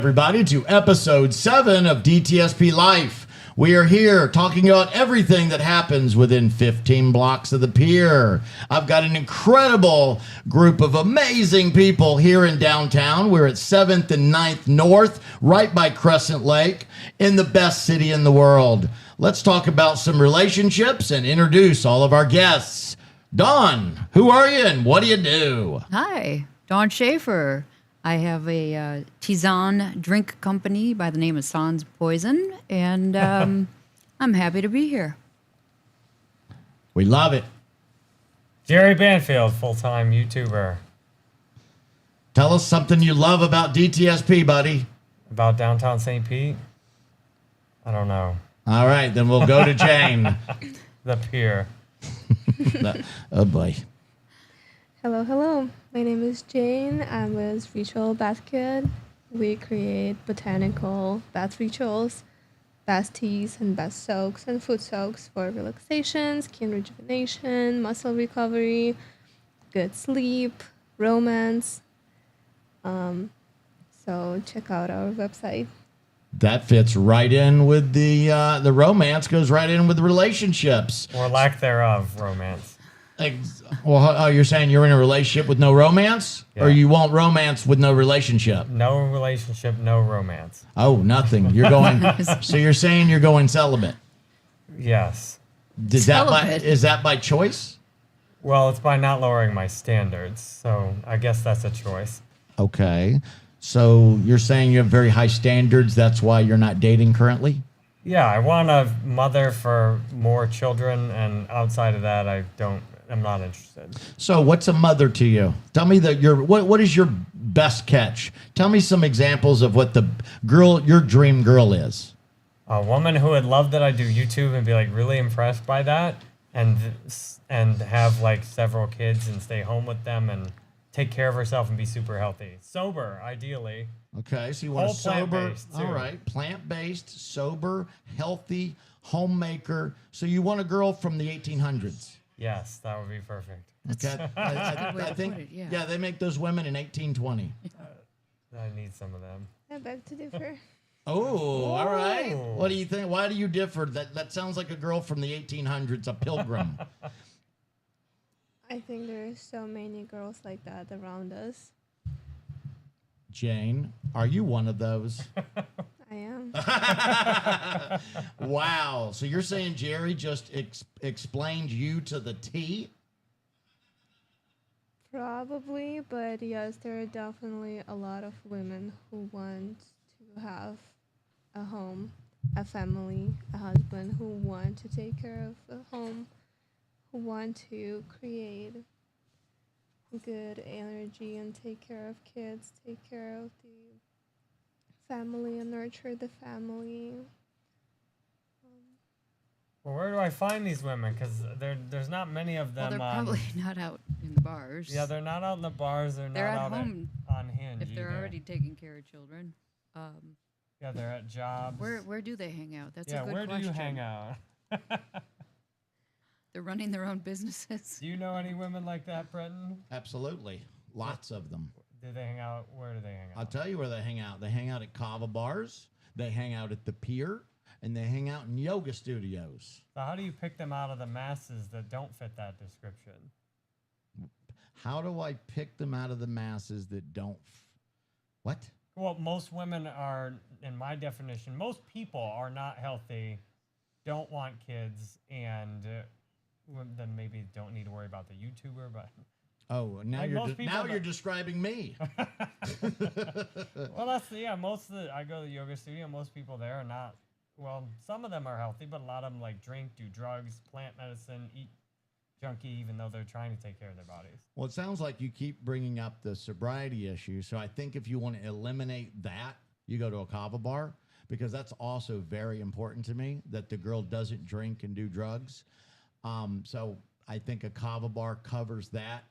Everybody to episode 7 of DTSP Life. We are here talking about everything that happens within 15 blocks of the pier. I've got an incredible group of amazing people here in downtown. We're at 7th and 9th North, right by Crescent Lake, in the best city in the world. Let's talk about some relationships and introduce all of our guests. Dawn, who are you and what do you do? Hi, Dawn Schaefer. I have a Tisane drink company by the name of Sans Poison, and I'm happy to be here. We love it. Jerry Banfield, full-time YouTuber. Tell us something you love about DTSP, buddy. About downtown St. Pete? I don't know. All right, then we'll go to Jane. The pier. Oh, boy. Hello, hello. My name is Jane. I'm with Ritual Bath Kit. We create botanical bath rituals, bath teas, and bath soaks and foot soaks for relaxation, skin rejuvenation, muscle recovery, good sleep, romance. So check out our website. That fits right in with the romance goes right in with the relationships. Or lack thereof, romance. Well, you're saying you're in a relationship with no romance? Yeah. Or you want romance with no relationship? No relationship, no romance. Oh, nothing. You're going. So you're saying you're going celibate? Yes. Is that by choice? Well, it's by not lowering my standards, so I guess that's a choice. Okay. So you're saying you have very high standards. That's why you're not dating currently? Yeah, I want a mother for more children, and outside of that, I'm not interested. So what's a mother to you? Tell me what is your best catch? Tell me some examples of what your dream girl is. A woman who would love that I do YouTube and be like really impressed by that, and have like several kids and stay home with them and take care of herself and be super healthy. Sober, ideally. Okay, so you want a sober, plant-based, too. all right, plant-based, sober, healthy, homemaker. So you want a girl from the 1800s. Yes, that would be perfect. Okay, I think, yeah, they make those women in 1820. I need some of them. I beg to differ. Oh, all right. What do you think? Why do you differ? That sounds like a girl from the 1800s, a pilgrim. I think there are so many girls like that around us. Jane, are you one of those? I am. Wow. So you're saying Jerry just explained you to the T? Probably, but yes, there are definitely a lot of women who want to have a home, a family, a husband, who want to take care of a home, who want to create good energy and take care of kids, take care of the family and nurture the family. Well, where do I find these women? Because there's not many of them. Well, they're probably not out in the bars. Yeah, they're not out in the bars. They're They're not at out home on Hinge. if they're either. already taking care of children. Yeah, they're at jobs. Where do they hang out? That's yeah, a good where question. do you hang out? They're running their own businesses. Do you know any women like that, Brenton? Absolutely. Lots of them. Do they hang out? Where do they hang out? I'll tell you where they hang out. They hang out at kava bars. They hang out at the pier. And they hang out in yoga studios. So how do you pick them out of the masses that don't fit that description? How do I pick them out of the masses that don't? What? Well, most women are, in my definition, most people are not healthy, don't want kids, and then maybe don't need to worry about the YouTuber, but... Oh, now you're describing me. Well, I go to the yoga studio, most people there are not, well, some of them are healthy, but a lot of them like drink, do drugs, plant medicine, eat junky, even though they're trying to take care of their bodies. Well, it sounds like you keep bringing up the sobriety issue. So I think if you want to eliminate that, you go to a kava bar, because that's also very important to me, that the girl doesn't drink and do drugs. So I think a kava bar covers that.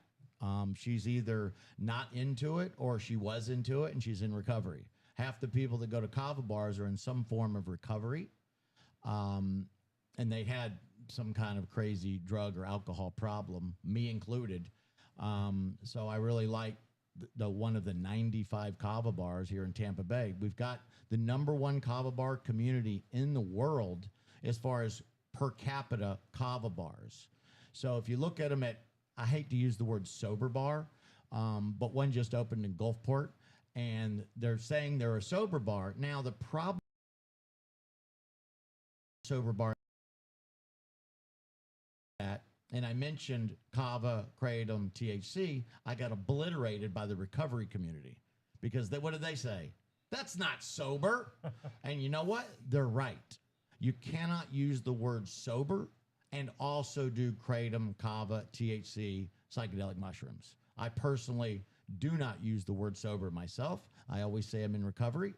She's either not into it or she was into it and she's in recovery. Half the people that go to kava bars are in some form of recovery, and they had some kind of crazy drug or alcohol problem, me included. So I really like the one of the 95 kava bars here in Tampa Bay. We've got the #1 kava bar community in the world as far as per capita kava bars. So if you look at them at, I hate to use the word sober bar, but one just opened in Gulfport, and they're saying they're a sober bar. Now the problem sober bar that, and I mentioned kava, kratom, THC, I got obliterated by the recovery community because what did they say? That's not sober. And you know what? They're right. You cannot use the word sober and also do kratom, kava, THC, psychedelic mushrooms. I personally do not use the word sober myself. I always say I'm in recovery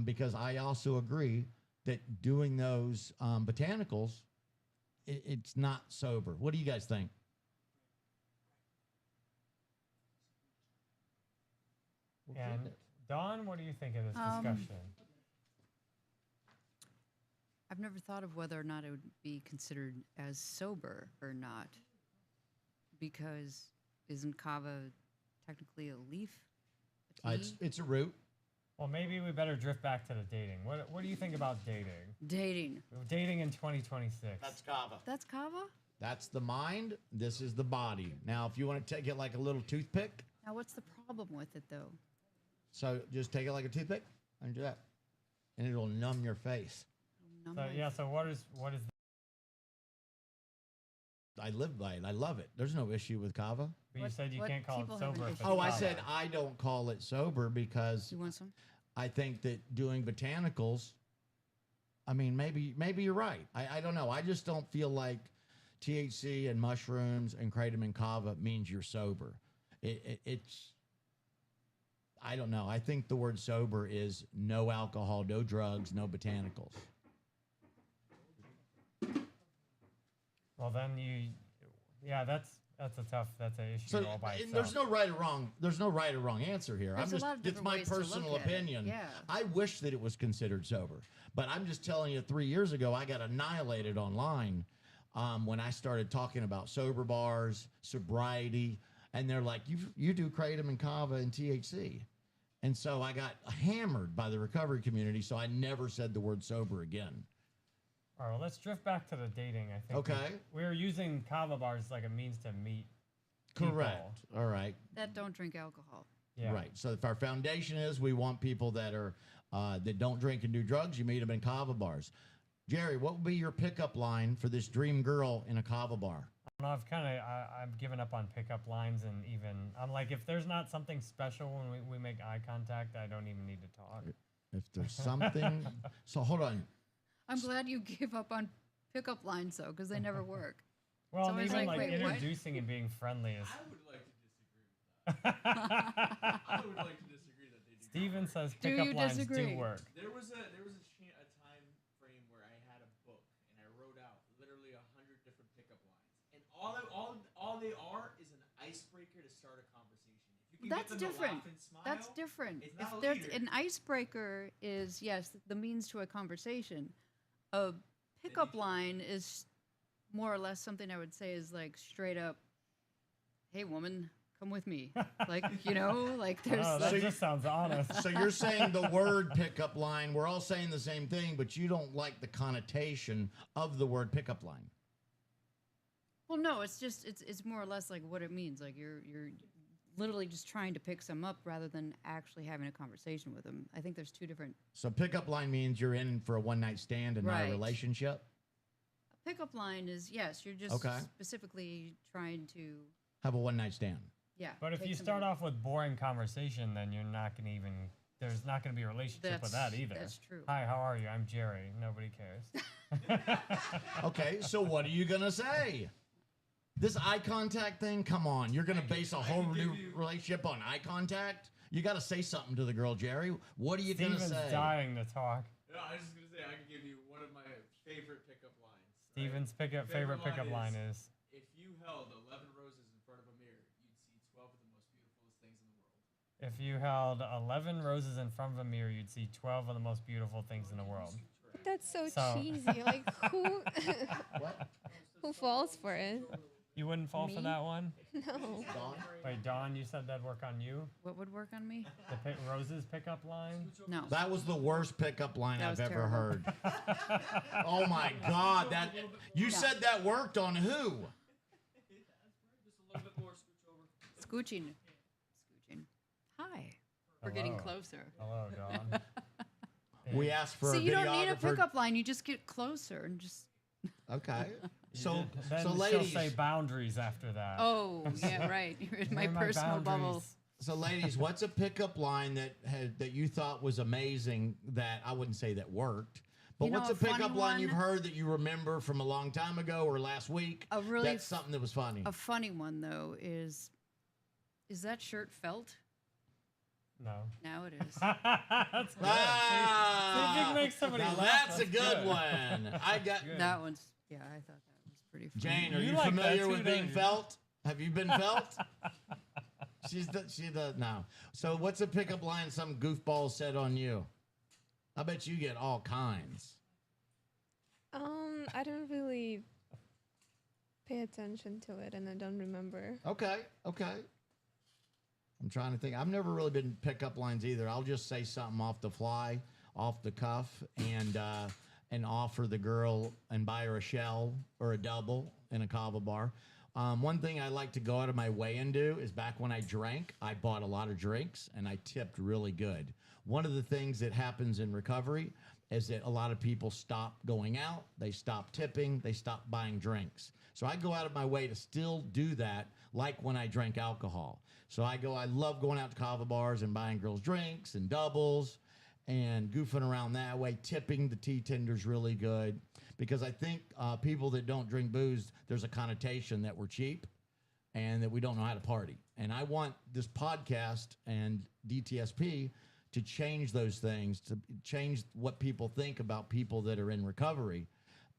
because I also agree that doing those botanicals, it's not sober. What do you guys think? And Dawn, what do you think of this discussion? I've never thought of whether or not it would be considered as sober or not, because isn't kava technically a leaf? A tea? It's a root. Well, maybe we better drift back to the dating. What do you think about dating? Dating. Dating in 2026. That's kava. That's kava? That's the mind. This is the body. Now, if you want to take it like a little toothpick, Now, what's the problem with it, though? so just take it like a toothpick and do that, and it'll numb your face. Numb So my- yeah, so what is I live by it. I love it. There's no issue with kava. but you What- said you what can't call it people have an sober if issue it's Oh, I kava. said I don't call it sober because You want some? I think that doing botanicals, I mean, maybe you're right. I don't know. I just don't feel like THC and mushrooms and kratom and kava means you're sober. It's, I don't know. I think the word sober is no alcohol, no drugs, no botanicals. Well, then that's an issue So all by and itself. there's no right or wrong. There's no right or wrong answer here. There's a lot of It's different my ways to look personal at it. opinion. Yeah. I wish that it was considered sober, but I'm just telling you, 3 years ago, I got annihilated online when I started talking about sober bars, sobriety, and they're like, you do kratom and kava and THC. And so I got hammered by the recovery community, so I never said the word sober again. All right, well, let's drift back to the dating. I think Okay. we're using kava bars as like a means to meet people. Correct. All right. That don't drink alcohol. Yeah. Right. So if our foundation is we want people that are that don't drink and do drugs, you meet them in kava bars. Jerry, what would be your pickup line for this dream girl in a kava bar? I've given up on pickup lines, and even I'm like, if there's not something special when we make eye contact, I don't even need to talk. If there's something, so hold on. I'm glad you gave up on pickup lines, though, because they never work. Well, always even like, like wait, what? introducing and being friendly is. I would like to disagree with that. I would like to disagree that they do. Steven says Do pickup you lines disagree? do work. There was a time frame where I had a book and I wrote out literally 100 different pickup lines, and all they are is an icebreaker to start a conversation. If you can That's get them different. to laugh and smile, That's different. It's If not a there's leader. an icebreaker is yes, the means to a conversation. A pickup line is more or less something I would say is like straight up, "Hey, woman, come with me." Like like there's Oh, that So just sounds honest. So you're saying the word pickup line, we're all saying the same thing, but you don't like the connotation of the word pickup line. well, no, it's just it's more or less like what it means. Like you're literally just trying to pick some up rather than actually having a conversation with them. I think there's two different. So pickup line means you're in for a one night stand and not a Right. relationship. A pickup line is yes, you're just Okay. specifically trying to Have a one night stand. But if take you somebody- start off with boring conversation, then you're not going to even. There's not going to be a relationship with that either. That's true. Hi, how are you? I'm Jerry. Nobody cares. Okay, so what are you gonna say? This eye contact thing, come on. You're gonna base a whole can give new you- relationship on eye contact? You gotta say something to the girl, Jerry. What are you gonna Steven's say? dying to talk. No, I was just gonna say I could give you one of my favorite pickup lines. right? Steven's favorite Favorite line pickup line is If you held 11 roses in front of a mirror, you'd see 12 of the most beautiful things in the world. if you held 11 roses in front of a mirror, you'd see 12 of the most beautiful things in the world. That's so, So- cheesy. Like who What? who falls for it? You wouldn't fall for Me? that one? No. Wait, Dawn, you said that'd work on you? What would work on me? Rose's pickup line? No. That was the worst pickup line That I've was ever terrible. heard. Oh my God! That you said that worked on who? Just a little bit more scooch over. Scooching. Hi. We're getting Hello. closer. Hello, Dawn. We asked for So a you don't need a videographer. pickup line. You just get closer and just. Okay. So, then so she'll ladies, say boundaries after that. Oh, yeah, right. You're in my Where are personal bubble. boundaries? so ladies, what's a pickup line that you thought was amazing that I wouldn't say that worked, but You know, what's a a funny pickup line you've one- heard that you remember from a long time ago or last week? A really that's something that was funny. A funny one though is that shirt felt? No. Now it is. That's good. Ah, See if you can make somebody now laugh, that's a that's good good. one. I got Good. That one's yeah. I thought that was pretty funny. Jane. Are You you like that familiar too, with being don't you? felt? Have you been felt? She does now. So what's a pickup line some goofball said on you? I bet you get all kinds. I don't really pay attention to it, and I don't remember. Okay. I'm trying to think. I've never really been pickup lines either. I'll just say something off the fly, off the cuff, and offer the girl and buy her a shell or a double in a kava bar. One thing I like to go out of my way and do is back when I drank, I bought a lot of drinks and I tipped really good. One of the things that happens in recovery is that a lot of people stop going out, they stop tipping, they stop buying drinks. So I go out of my way to still do that like when I drank alcohol. So I love going out to kava bars and buying girls drinks and doubles and goofing around that way, tipping the tea tenders really good. Because I think people that don't drink booze, there's a connotation that we're cheap and that we don't know how to party. And I want this podcast and DTSP to change those things, to change what people think about people that are in recovery,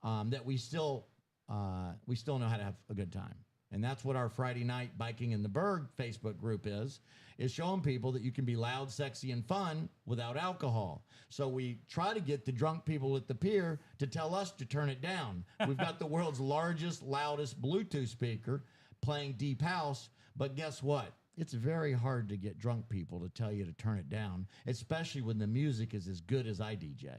that we still know how to have a good time. And that's what our Friday night Biking in the Berg Facebook group is showing people that you can be loud, sexy, and fun without alcohol. So we try to get the drunk people at the pier to tell us to turn it down. We've got the world's largest, loudest Bluetooth speaker playing deep house, but guess what? It's very hard to get drunk people to tell you to turn it down, especially when the music is as good as I DJ.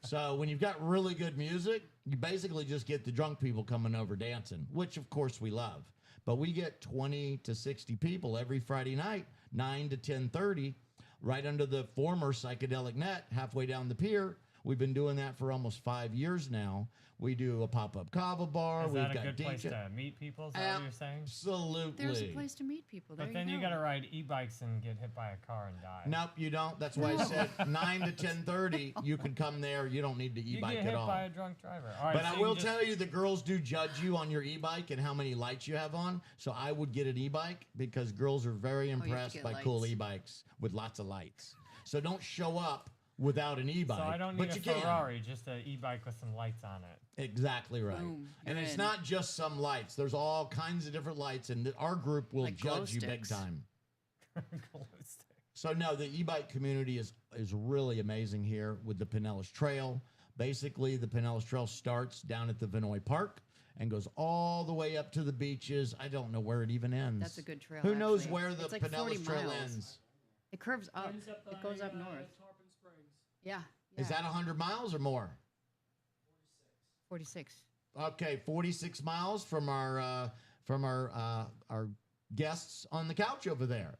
So when you've got really good music, you basically just get the drunk people coming over dancing, which of course we love. But we get 20 to 60 people every Friday night, 9 to 10:30, right under the former Psychedelic Net, halfway down the pier. We've been doing that for almost 5 years now. We do a pop-up kava bar. Is We've that a got good place DJ. to meet people? Is that what you're saying? Absolutely. There's a place to meet people. There But then you go. got to ride e-bikes and get hit by a car and die. Nope, you don't. That's why I said 9 to 10:30. You can come there. You don't need the You e-bike get at hit all. by a drunk driver. All right, But so I you will just- tell you, the girls do judge you on your e-bike and how many lights you have on. So I would get an e-bike because girls are very have to impressed get by cool lights. e-bikes with lots of lights. So don't show up without an e-bike. So I don't but need a you can. Ferrari, just an e-bike with some lights on it. Exactly right. Boom, And you're it's in. not just some lights. There's all kinds of different lights, and our group will Like glow judge you big sticks. time. Glow stick. So no, the e-bike community is really amazing here with the Pinellas Trail. Basically, the Pinellas Trail starts down at the Vinoy Park and goes all the way up to the beaches. I don't know where it even ends. That's a good trail. Who knows actually. where the It's like 40 Pinellas Trail miles. ends? It curves up. Ends up It goes by, up north. Tarpon Springs. Yeah. Is that 100 miles or more? 46? Okay, 46 miles from our guests on the couch over there.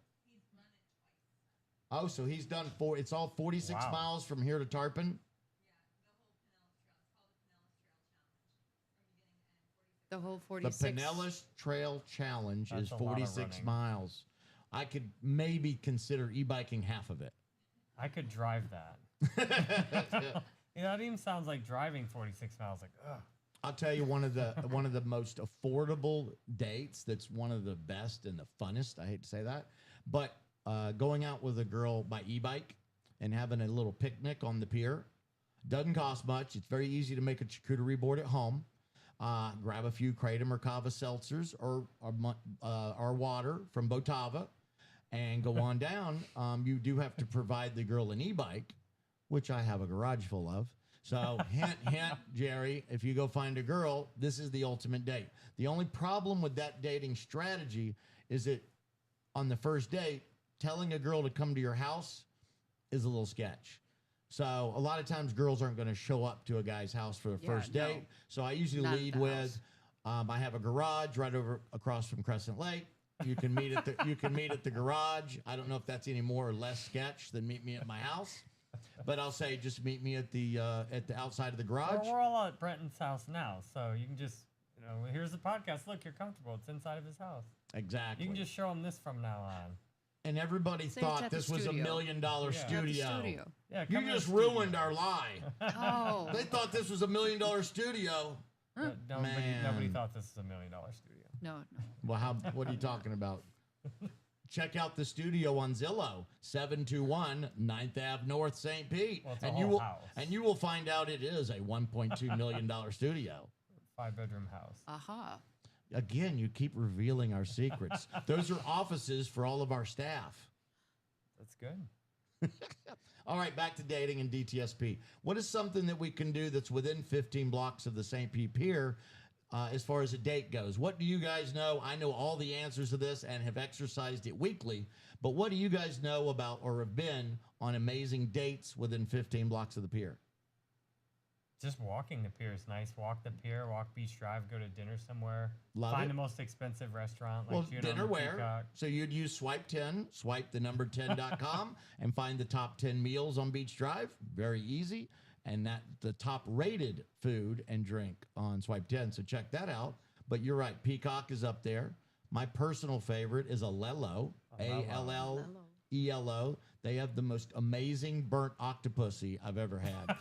Oh, so he's done it's all 46 Wow. miles from here to Tarpon? The whole The 46. Pinellas Trail Challenge That's is a lot of 46 running. miles. I could maybe consider e-biking half of it. I could drive that. You know, that even sounds like driving 46 miles. Like, ugh. I'll tell you one of the most affordable dates that's one of the best and the funnest. I hate to say that, but going out with a girl by e-bike and having a little picnic on the pier doesn't cost much. It's very easy to make a charcuterie board at home. Grab a few Kratom or Kava seltzers or water from Botava and go on down. You do have to provide the girl an e-bike, which I have a garage full of. So hint, hint, Jerry, if you go find a girl, this is the ultimate date. The only problem with that dating strategy is that on the first date, telling a girl to come to your house is a little sketch. So a lot of times girls aren't going to show up to a guy's house for the first no. date. So I usually Not at lead the with, house. I have a garage right over across from Crescent Lake. You can meet at the garage. I don't know if that's any more or less sketch than meet me at my house, but I'll say just meet me at the outside of the garage. We're all at Brenton's house now, so you can just, here's the podcast. Look, you're comfortable. It's inside of his house. Exactly. You can just show him this from now on. And everybody Say it's thought at the this was $1 studio. million Yeah. At the studio. studio. Yeah, You come to the just studio. ruined our lie. Oh. They thought this was $1 million studio. Nobody Man. thought this was $1 million studio. No. Well, what are you talking about? Check out the studio on Zillow, 721 9th Ave North, St. Pete, Well, it's a and whole house. you will find out it is a $1.2 million studio. 5-bedroom house. Aha. Again, you keep revealing our secrets. Those are offices for all of our staff. That's good. All right, back to dating and DTSP. What is something that we can do that's within 15 blocks of the St. Pete Pier as far as a date goes? What do you guys know? I know all the answers to this and have exercised it weekly, but what do you guys know about or have been on amazing dates within 15 blocks of the pier? Just walking the pier is nice. Walk the pier, walk Beach Drive, go to dinner somewhere. Love Find it. the most expensive restaurant. Well, Like dinner on the where? Peacock. So you'd use swipe 10, swipe the number 10.com and find the top 10 meals on Beach Drive. Very easy. And that the top rated food and drink on swipe 10. So check that out. But you're right. Peacock is up there. My personal favorite is Alelo, Allelo. They have the most amazing burnt octopussy I've ever had.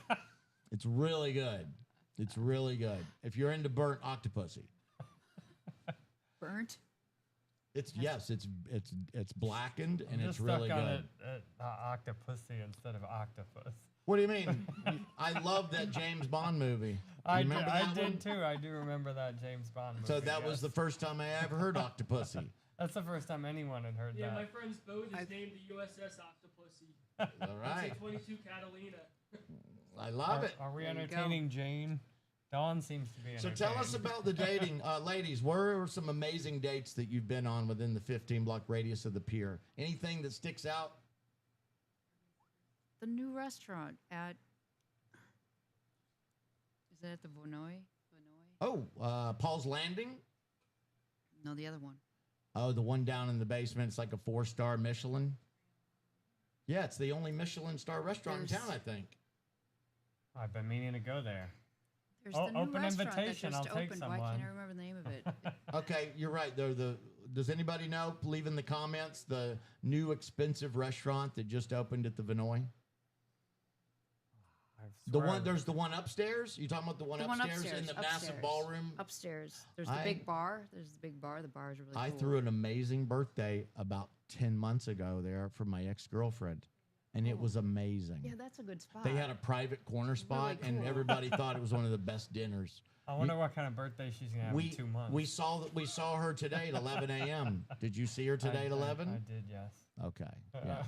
It's really good. It's really good. If you're into burnt octopussy. Burnt? It's blackened and I'm it's just really stuck on good. it, octopussy instead of octopus. What do you mean? I love that James Bond movie. I You remember that one? did too. I do remember that James Bond movie. So that was the first time I ever heard octopussy. That's the first time anyone had heard Yeah, that. my friend's boat is named the USS Octopussy. All right. It's a 22 Catalina. I love it. Are we There you go. entertaining Jane? Dawn seems to be So entertaining. tell us about the dating. Ladies, where are some amazing dates that you've been on within the 15 block radius of the pier? Anything that sticks out? The new restaurant at. Is that at the Vonoy? Oh, Paul's Landing? No, the other one. Oh, the one down in the basement. It's like a 4-star Michelin. Yeah, it's the only Michelin star restaurant in There's- town, I think. I've been meaning to go there. There's Oh, the new open restaurant invitation, that just I'll take opened. Why someone. can't I remember the name of it? Okay, you're right. Does anybody know? Leave in the comments the new expensive restaurant that just opened at the Vinoy. There's the one upstairs. You talking about the one The one upstairs in upstairs, the massive upstairs. ballroom? Upstairs. There's the I- big bar. There's the big bar. The bar is really I cool. threw an amazing birthday about 10 months ago there for my ex-girlfriend, and it was amazing. Yeah, that's a good spot. They had a private corner spot, and cool. everybody thought it was one of the best dinners. I wonder what kind of birthday she's gonna have in 2 months. We saw her today at 11 a.m. Did you see her today at 11? I did, yes. Okay. Yeah.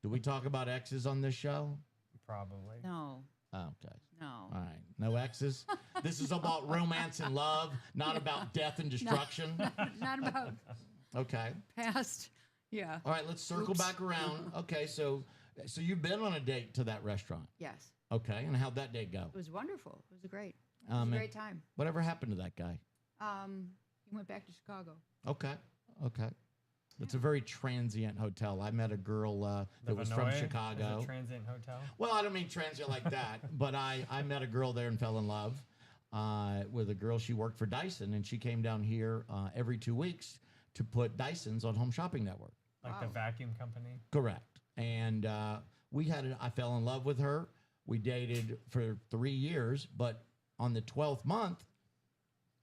Do we talk about exes on this show? Probably. No, Okay. no. All right. No exes. This is about romance and love, not about death and destruction. Not about Okay. past. Yeah. All right. Let's circle Oops. back around. Okay. So you've been on a date to that restaurant. Yes. Okay. And how'd that date go? It was wonderful. It was great. It was a great time. Whatever happened to that guy? He went back to Chicago. Okay. Okay. It's a very transient hotel. I met a girl that was from Vinoy is Chicago. a transient hotel. Well, I don't mean transient like that, but I met a girl there and fell in love with a girl. She worked for Dyson, and she came down here every 2 weeks to put Dysons on Home Shopping Network. Like the vacuum company. Correct. And I fell in love with her. We dated for 3 years, but on the 12th month,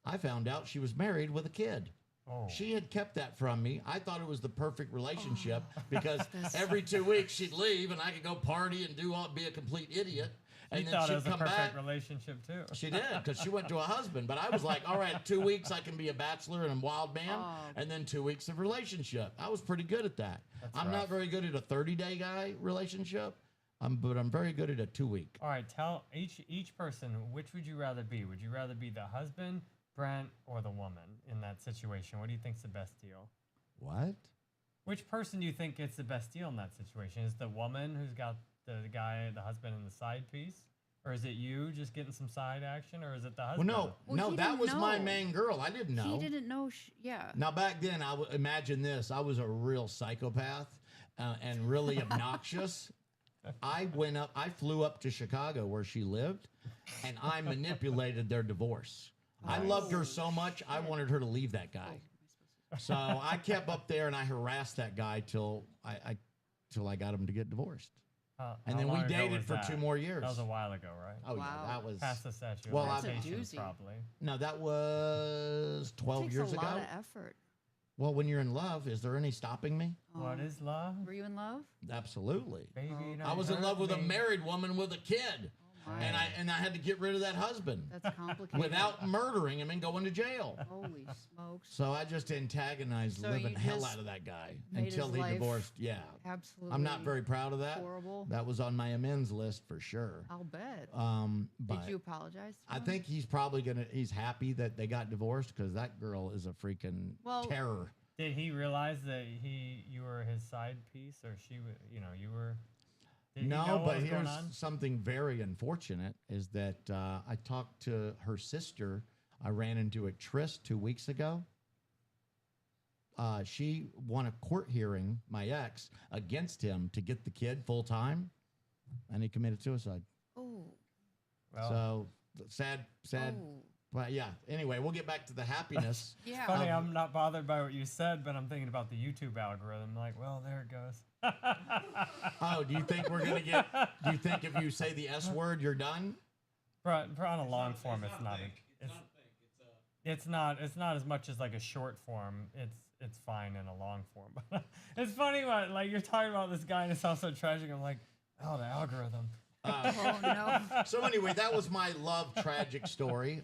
I found out she was married with a kid. Oh. She had kept that from me. I thought it was the perfect relationship because every 2 weeks she'd leave and I could go party and be a complete idiot. And You then thought it she'd was a come perfect back. relationship too. She did because she went to a husband. But I was like, all right, 2 weeks I can be a bachelor and a wild man, and then 2 weeks of relationship. I was pretty good at that. I'm not rough. very good at a 30-day guy relationship. But I'm very good at a 2 week. All right, tell each person, which would you rather be? Would you rather be the husband, Brent, or the woman in that situation? What do you think's the best deal? What? Which person do you think gets the best deal in that situation? Is the woman who's got the guy, the husband, in the side piece? Or is it you just getting some side action? Or is it the Well, husband? no, Well, no, he that didn't was my know. main girl. I didn't know. He didn't know. Yeah. Now back then, I would imagine this. I was a real psychopath and really obnoxious. I flew up to Chicago where she lived, and I manipulated their divorce. I loved her so much, I wanted her to leave that guy. So I kept up there and I harassed that guy till I got him to get divorced. And How then we long ago dated was for that? 2 more years. That was a while ago, right? Oh Wow. yeah, that was Past the statute of Well, limitations, doozy. probably. no, that was 12 Takes years a ago. lot of effort. Well, when you're in love, is there any stopping me? What is love? Were you in love? Absolutely. Baby, don't I was in hurt love with a me. married woman with a kid, Oh my. and I had to get rid of that husband That's complicated. without murdering him and going to jail. Holy smokes. So I just antagonized the So living you hell just out of that guy made until his he life divorced. Yeah. Absolutely. I'm not very proud of that. horrible. That was on my amends list for sure. I'll bet. But Did you apologize to I him? think he's probably he's happy that they got divorced because that girl is a freaking Well, terror. Did he realize that you were his side piece, or you were? Did he know No, what but was going here's on? something very unfortunate is that I talked to her sister. I ran into at Tryst 2 weeks ago. She won a court hearing, my ex, against him to get the kid full time, and he committed suicide. Oh. Well, So sad. Oh. But yeah, anyway, we'll get back to the happiness. Yeah. funny, I'm not bothered by what you said, but I'm thinking about the YouTube algorithm. Like, well, there it goes. Oh, do you think we're going to get, do you think if you say the S word, you're done? For on a long form, it's not. It's It's not. It's not as much as like a short form. It's fine in a long form. It's funny what like you're talking about this guy and it sounds so tragic. I'm like, oh, the algorithm. Oh no. So anyway, that was my love tragic story.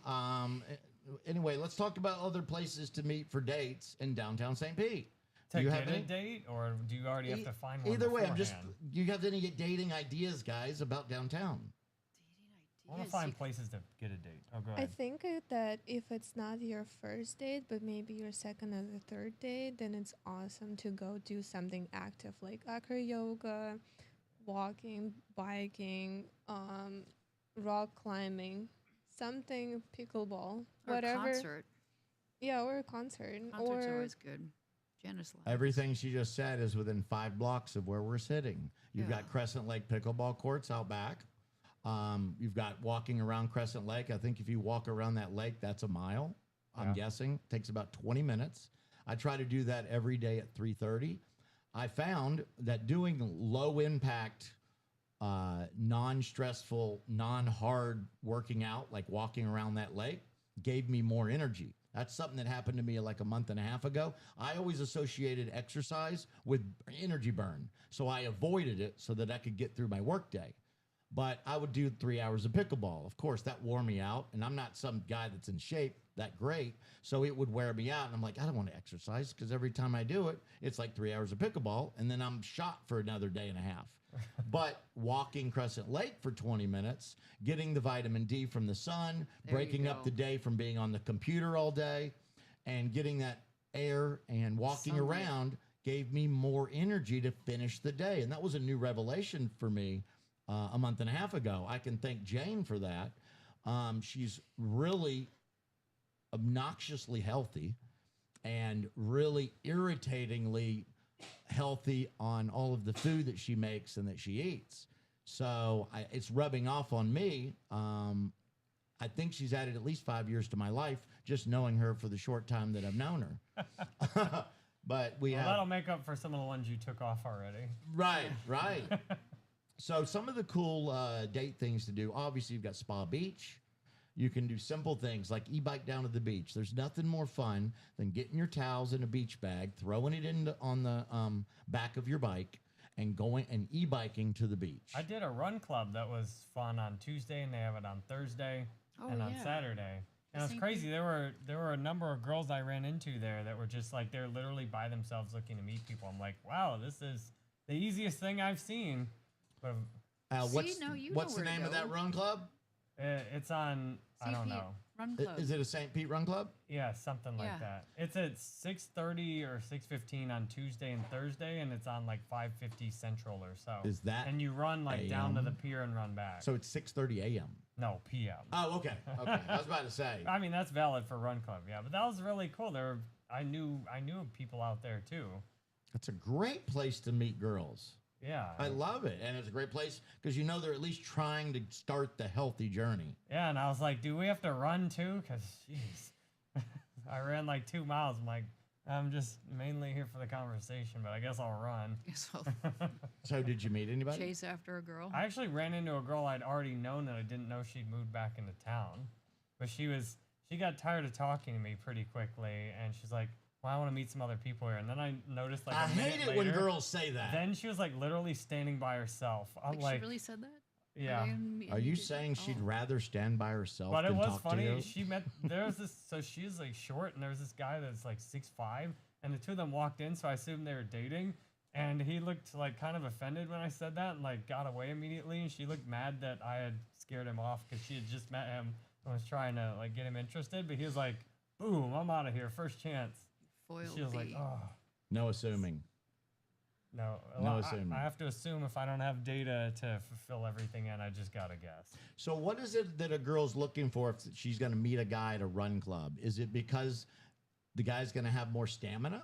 Anyway, let's talk about other places to meet for dates in downtown St. Pete. To Do you get have a any? date, or do you already have to find one? Either way, I'm just. beforehand? Do you have any dating ideas, guys, about downtown? I want to find places to get a date. Oh, go I ahead. think that if it's not your first date, but maybe your second or the third date, then it's awesome to go do something active like acro yoga, walking, biking, rock climbing, something pickleball, Or whatever. concert. Yeah, or a concert. Concert's or always good. Janice loves. Everything she just said is within 5 blocks of where we're sitting. You've Yeah. got Crescent Lake pickleball courts out back. You've got walking around Crescent Lake. I think if you walk around that lake, that's a mile. I'm Yeah. guessing takes about 20 minutes. I try to do that every day at 3:30. I found that doing low impact, non-stressful, non-hard working out, like walking around that lake, gave me more energy. That's something that happened to me like a month and a half ago. I always associated exercise with energy burn. So I avoided it so that I could get through my workday. But I would do 3 hours of pickleball. Of course, that wore me out. And I'm not some guy that's in shape that great. So it would wear me out. And I'm like, I don't want to exercise because every time I do it, it's like 3 hours of pickleball. And then I'm shot for another day and a half. But walking Crescent Lake for 20 minutes, getting the vitamin D from the sun, There you breaking up go. the day from being on the computer all day, and getting that air and walking Sunlight. around gave me more energy to finish the day. And that was a new revelation for me a month and a half ago. I can thank Jane for that. She's really obnoxiously healthy and really irritatingly healthy on all of the food that she makes and that she eats. So it's rubbing off on me. I think she's added at least 5 years to my life just knowing her for the short time that I've known her. But we Well, have that'll make up for some of the ones you took off already. right. So some of the cool date things to do. Obviously, you've got Spa Beach. You can do simple things like e-bike down to the beach. There's nothing more fun than getting your towels in a beach bag, throwing it on the back of your bike, and going and e-biking to the beach. I did a run club that was fun on Tuesday, and they have it on Thursday Oh, and on yeah. Saturday. And it's Same crazy. There were a number of girls I ran into there that were just like they're literally by themselves looking to meet people. I'm like, wow, this is the easiest thing I've seen. But What's no, you what's know the where to name of that go. run club? It's on, I don't CP know. Run Club. Is it a St. Pete Run Club? Yeah, something like Yeah. that. It's at 6:30 or 6:15 on Tuesday and Thursday, and it's on like 5:50 Central or so. Is that And you run like down to the AM? pier and run back. So it's 6:30 a.m. No, PM. Oh, okay. Okay. I was about to say. I mean, that's valid for Run Club, yeah. But that was really cool. I knew people out there too. It's a great place to meet girls. Yeah. I love it. And it's a great place because you know they're at least trying to start the healthy journey. Yeah, and I was like, do we have to run too? Because, jeez. I ran like 2 miles. I'm like, I'm just mainly here for the conversation, but I guess I'll run. So So did you meet anybody? chase after a girl. I actually ran into a girl I'd already known that I didn't know she'd moved back into town. But she got tired of talking to me pretty quickly, and she's like, well, I want to meet some other people here. And then I noticed like I a minute hate it later, when girls say that. then she was like literally standing by herself. I'm Like, she really said that? yeah. Are you saying she'd rather stand by herself But it than was talk to funny. you? She met there's this so she's like short and there's this guy that's like 6'5", and the two of them walked in, so I assumed they were dating. And he looked like kind of offended when I said that and like got away immediately. And she looked mad that I had scared him off because she had just met him and was trying to like get him interested. But he was like, boom, I'm out of here. First chance. Foil She was like, bee. oh. No assuming. No, No assuming. I have to assume if I don't have data to fulfill everything in, I just gotta guess. So what is it that a girl's looking for if she's going to meet a guy at a run club? Is it because the guy's going to have more stamina?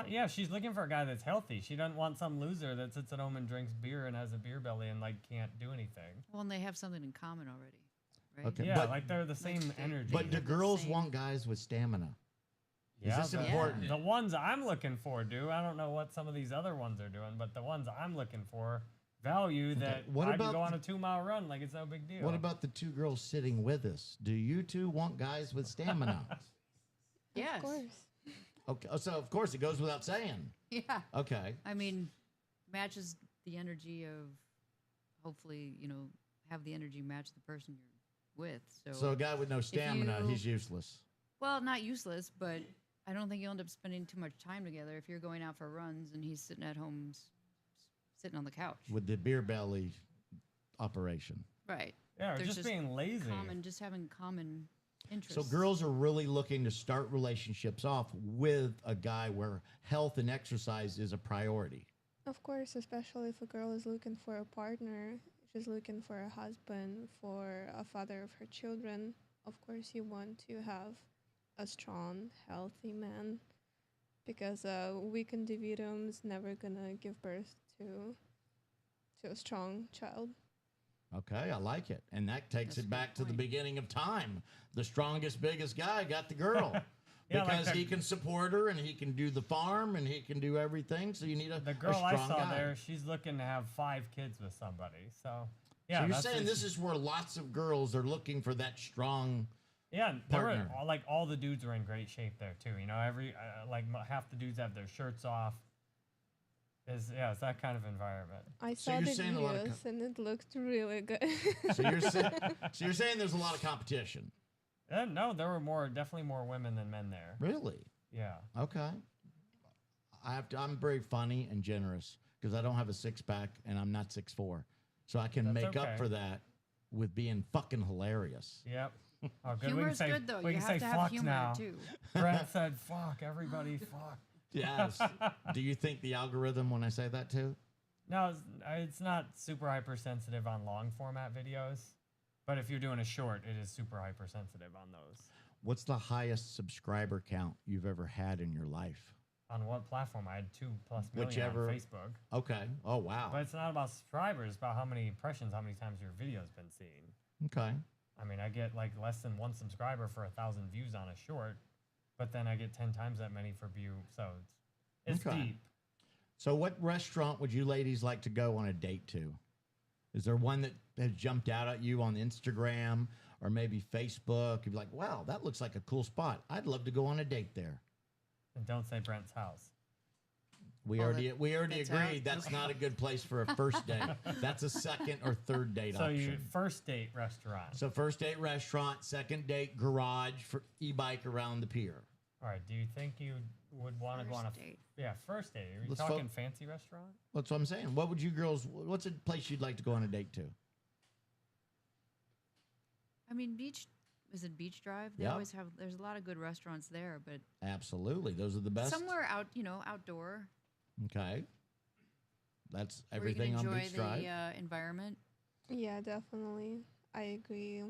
Yeah, she's looking for a guy that's healthy. She doesn't want some loser that sits at home and drinks beer and has a beer belly and like can't do anything. Well, and they have something in common already, right? Okay. Yeah, but- like they're the same they- energy. But do have the girls same- want guys with stamina? yeah, Is this important? The ones I'm looking for do. I don't know what some of these other ones are doing, but the ones I'm looking for value that What I about can go on the- a 2-mile run like it's no big deal. What about the two girls sitting with us? Do you two want guys with stamina? Yes. Of course. Okay. So of course it goes without saying. Yeah. Okay. I mean, matches the energy of hopefully, have the energy match the person you're with. So a guy with no stamina, you- he's useless. Well, not useless, but I don't think you'll end up spending too much time together if you're going out for runs and he's sitting at home, sitting on the couch. With the beer belly operation. Right. yeah, or there's just just being lazy. Just having common interests. So girls are really looking to start relationships off with a guy where health and exercise is a priority. Of course, especially if a girl is looking for a partner, she's looking for a husband, for a father of her children. Of course, you want to have a strong, healthy man because a weak individual is never gonna give birth to a strong child. Okay, I like it. And that takes That's a it good back to the point. beginning of time. The strongest, biggest guy got the girl. Yeah, like because the- he can support her and he can do the farm and he can do everything. So you need a The girl strong I saw guy. there, she's looking to have 5 kids with somebody. So yeah, So you're that's saying just- this is where lots of girls are looking for that strong. Yeah, there were, partner. like all the dudes were in great shape there too. Every half the dudes have their shirts off. It's that kind of environment. I So saw you're the saying a lot of videos and it looked really good. So you're saying there's a lot of competition. No, there were definitely more women than men there. Really? Yeah. Okay. I'm very funny and generous because I don't have a 6-pack and I'm not 6'4", so I can That's make up okay. for that with being fucking hilarious. Yep. Oh, good. Humor we can is say, good, though. We You can have say to have fuck humor, now. too. Brent said fuck. Everybody fuck. Yes. Do you think the algorithm when I say that too? No, it's not super hypersensitive on long format videos, but if you're doing a short, it is super hypersensitive on those. What's the highest subscriber count you've ever had in your life? On what platform? I had 2+ million Whichever. on Facebook. Okay. Oh, wow. But it's not about subscribers, it's about how many impressions, how many times your video's been seen. Okay. I mean, I get like less than 1 subscriber for 1,000 views on a short, but then I get 10 times that many for view. So it's Okay. deep. So what restaurant would you ladies like to go on a date to? Is there one that has jumped out at you on Instagram or maybe Facebook? You'd be like, wow, that looks like a cool spot. I'd love to go on a date there. And don't say Brent's house. We Oh, already that's out? agreed that's not a good place for a first date. That's a second or third date So you option. first date restaurant. So first date restaurant, second date garage for e-bike around the pier. All right. Do you think you would want to go on a First date. first date? Are you Let's talking fancy restaurant? That's what I'm saying. What would you girls? What's a place you'd like to go on a date to? I mean, is it Beach Drive? They Yep. always have. There's a lot of good restaurants there, but Absolutely, those are the best. somewhere outdoor. Okay, that's Where you can everything on enjoy Beach the Drive. environment. Yeah, definitely. I agree.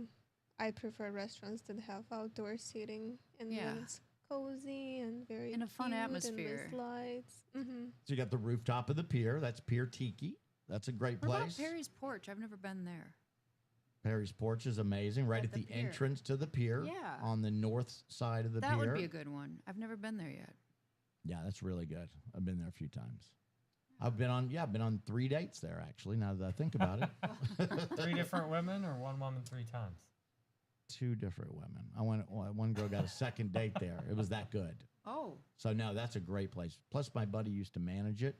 I prefer restaurants that have outdoor seating and Yeah. when it's cozy and very In a fun cute atmosphere. And with lights. Mm-hmm. So you got the rooftop of the pier. That's Pier Tiki. That's a great What about place. Perry's Porch? I've never been there. Perry's Porch is amazing, right at the the pier. entrance to the pier. Yeah. On the north side of the That pier. would be a good one. I've never been there yet. Yeah, that's really good. I've been there a few times. I've been on 3 dates there actually. Now that I think about it, 3 different women or one woman 3 times? 2 different women. One girl got a second date there. It was that good. Oh, So no, that's a great place. Plus, my buddy used to manage it,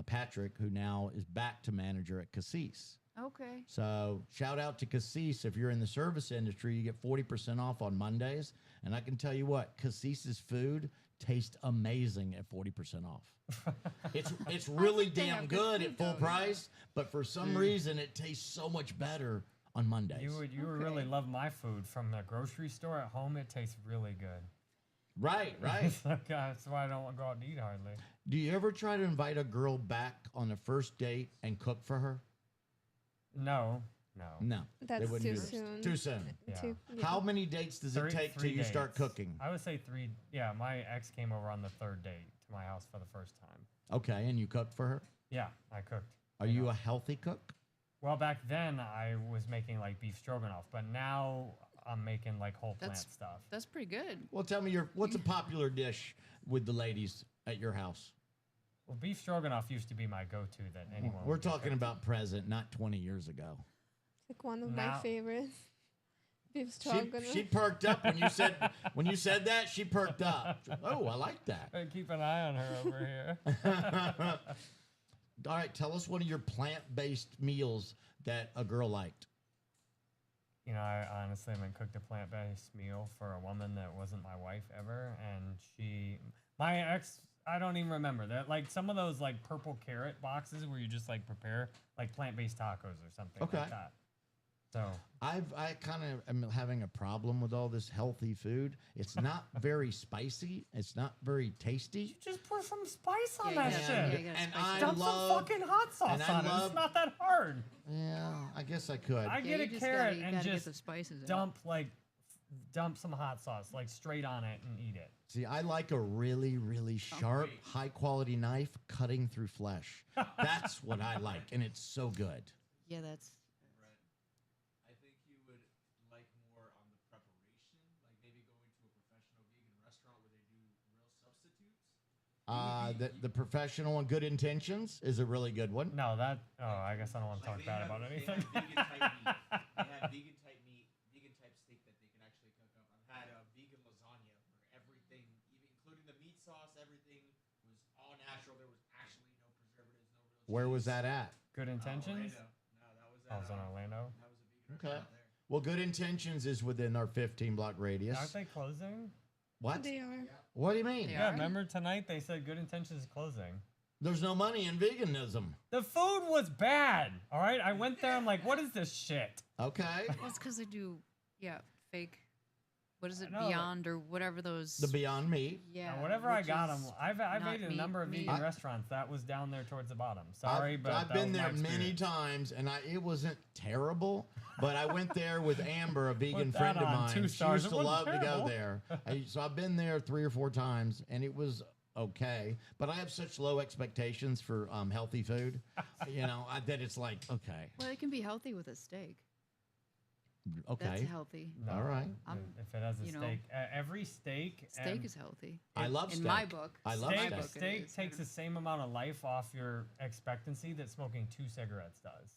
Patrick, who now is back to manager at Cassis. okay. So shout out to Cassis. If you're in the service industry, you get 40% off on Mondays. And I can tell you what, Cassis's food tastes amazing at 40% off. It's really think they damn have good good at food, full though, yeah. price, but for some reason it tastes so much better on Mondays. You would really love my food from the grocery store. At home, it tastes really good. Right. That's why I don't go out and eat hardly. Do you ever try to invite a girl back on a first date and cook for her? No. No. That's they wouldn't too do this. soon. Too soon. Yeah. How many dates does it take till you start dates. cooking? I would say 3. Yeah, my ex came over on the 3rd date to my house for the first time. Okay, and you cooked for her? Yeah, I cooked. Are you a healthy cook? Well, back then I was making like beef stroganoff, but now I'm making like whole plant stuff. That's pretty good. Well, tell me what's a popular dish with the ladies at your house? Well, beef stroganoff used to be my go-to that anyone. We're would get talking picked. about present, not 20 years ago. Like one of my Now- favorites. Beef She, stroganoff. she perked up when you said that. She perked up. Oh, I like that. Keep an eye on her over here. All right, tell us one of your plant-based meals that a girl liked. You know, I honestly haven't cooked a plant-based meal for a woman that wasn't my wife ever, and my ex, I don't even remember that. Like some of those like purple carrot boxes where you just like prepare like plant-based tacos or something Okay. like that. So I kind of am having a problem with all this healthy food. It's not very spicy. It's not very tasty. you just put some spice on Yeah, that you shit. gotta- yeah, you gotta And spice it I up. Dump love- some fucking hot sauce and I on it. love- It's not that hard. Yeah, I guess I could. I Yeah, get you a just carrot you and gotta just get the spices. dump some hot sauce like straight on it and eat it. See, I like a really, really sharp, high-quality knife cutting through flesh. That's what I like, and it's so good. Yeah, that's. Brett, I think you would like more on the preparation, like maybe going to a professional vegan restaurant where they do real substitutes. The professional and good intentions is a really good one. No, I guess I don't want to talk Like bad about anything. They have vegan type meat, vegan type steak that they can actually cook up. I've had a vegan lasagna where everything, even including the meat sauce, everything was all natural. There was actually no preservatives, no real. Where was cheese. that at? Good intentions. Orlando. No, that was I was in at, Orlando. that was a vegan Okay. restaurant there. Well, good intentions is within our 15-block radius. Aren't they closing? What? They are. What do you mean? They Yeah, are? remember tonight they said Good Intentions is closing. There's no money in veganism. The food was bad. All right, I went there. I'm like, what is this shit? Okay. Well, it's because they do, fake. What is it, I know. Beyond or whatever those? The Beyond Meat. Yeah. Now, whatever I which got is them. I've not ate a meat, number of meat. vegan restaurants. That was down there towards the bottom. Sorry, but I've that been was my there many experience. times, and it wasn't terrible. But I went there with Amber, a vegan Put friend that of on mine. 2 She stars. used It to wasn't love to go terrible. there. So I've been there 3 or 4 times, and it was okay. But I have such low expectations for healthy food, that it's like, okay, Well, it can be healthy with a steak. okay. That's healthy. No, All right. If it has a you know, steak, every steak. Steak is healthy. I love In steak. my book. I love steak. steak. book it Steak is. takes the same amount of life off your expectancy that smoking 2 cigarettes does.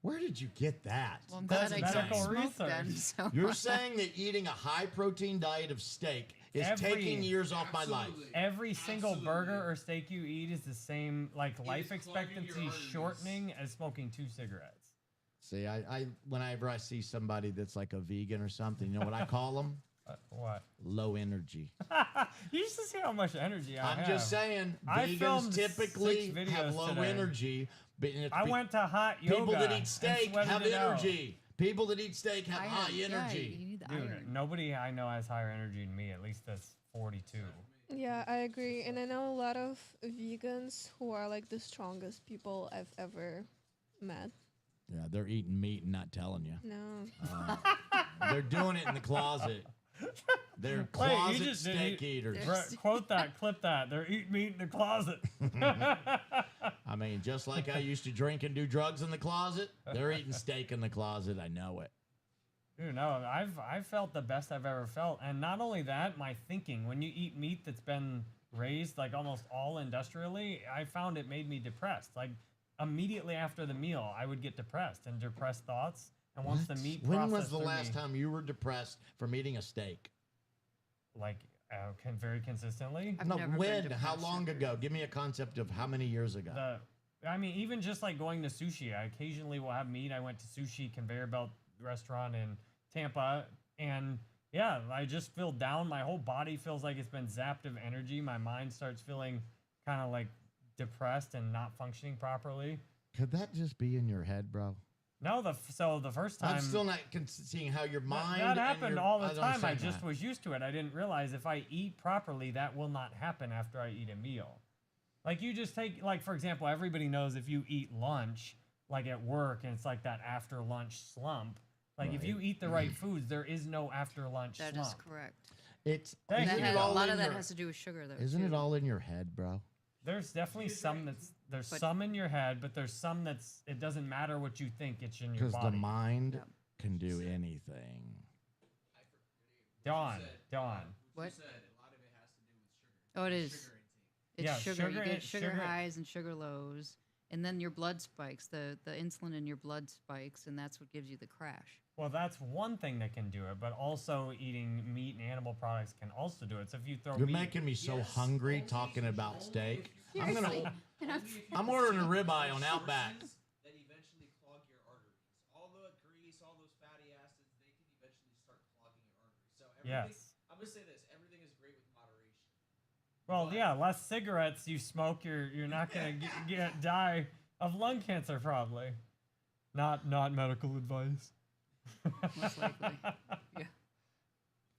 Where did you get that? Well, I'm That's glad I medical don't smoke research. then. So. You're saying that eating a high-protein diet of steak is Every- taking years off my life. Absolutely. Every single Absolutely. burger or steak you eat is the same, like life is clogging your expectancy arteries. shortening as smoking 2 cigarettes. See, I whenever I see somebody that's like a vegan or something, you know what I call them? What? Low energy. You used to see how much energy I have. I'm just saying, I filmed vegans typically 6 videos have low today. energy. But it's I went to hot yoga. people that eat and steak sweated have it out. energy. People that eat steak have high Yeah, energy. you need the Dude, iron. nobody I know has higher energy than me. At least that's 42. Yeah, I agree. And I know a lot of vegans who are like the strongest people I've ever met. Yeah, they're eating meat and not telling you. No. They're doing it in the closet. They're Wait, closet you just steak eaters. Quote that, clip that. They're eating meat in the closet. I mean, just like I used to drink and do drugs in the closet, they're eating steak in the closet. I know it. Dude, no, I've felt the best I've ever felt. And not only that, my thinking, when you eat meat that's been raised like almost all industrially, I found it made me depressed. Like immediately after the meal, I would get depressed and depressed thoughts. And once the meat When was processed the through last me, time you were depressed from eating a steak? like very consistently. I've No, never been when? How depressed long ever. ago? Give me a concept of how many years ago. I mean, even just like going to sushi, I occasionally will have meat. I went to sushi conveyor belt restaurant in Tampa, and yeah, I just feel down. My whole body feels like it's been zapped of energy. My mind starts feeling kind of like depressed and not functioning properly. Could that just be in your head, bro? No, so the first time I'm still not seeing how your mind. that and happened your- all the I don't time. I understand just that. was used to it. I didn't realize if I eat properly, that will not happen after I eat a meal. Like you just take, like for example, everybody knows if you eat lunch, like at work, and it's like that after lunch slump. Like if you eat the right foods, there is no after lunch That slump. is correct. It's Thank isn't you. it A all lot in of that your- has to do with sugar, though. Isn't it too. all in your head, bro? There's definitely some there's But- some in your head, but there's some that's it doesn't matter what you think, it's in your Because the body. mind Yep. can do anything. Dawn. What? said a lot of it has to do with sugar. Oh, it is. Sugar intake. It's Yeah, sugar. sugar You and- get sugar sugar- highs and sugar lows, and then your blood spikes. The insulin in your blood spikes, and that's what gives you the crash. Well, that's one thing that can do it, but also eating meat and animal products can also do it. So if you throw You're meat, making me so hungry talking about steak. I'm Seriously. gonna. And I'm ordering a ribeye on Outback. That eventually clog your arteries. All the grease, all those fatty acids, they can eventually start clogging your arteries. So everything, Yes. I'm gonna say this: everything is great with moderation. well, yeah, less cigarettes you smoke, you're not gonna die of lung cancer probably. Not medical advice. most likely. Yeah.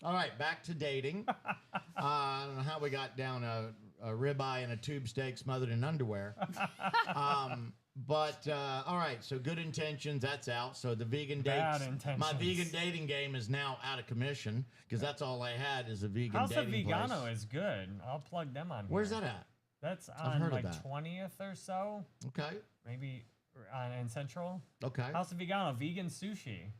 All right, back to dating. I don't know how we got down a ribeye and a tube steak smothered in underwear. But all right, so good intentions, that's out. So the vegan Bad dates, intentions. my vegan dating game is now out of commission because that's all I had is a vegan House of dating Vegano place. is good. I'll plug them on. Where's here. that at? That's I've on heard of like that. 20th or so, Okay, maybe in Central. okay. House of Vegano, vegan sushi.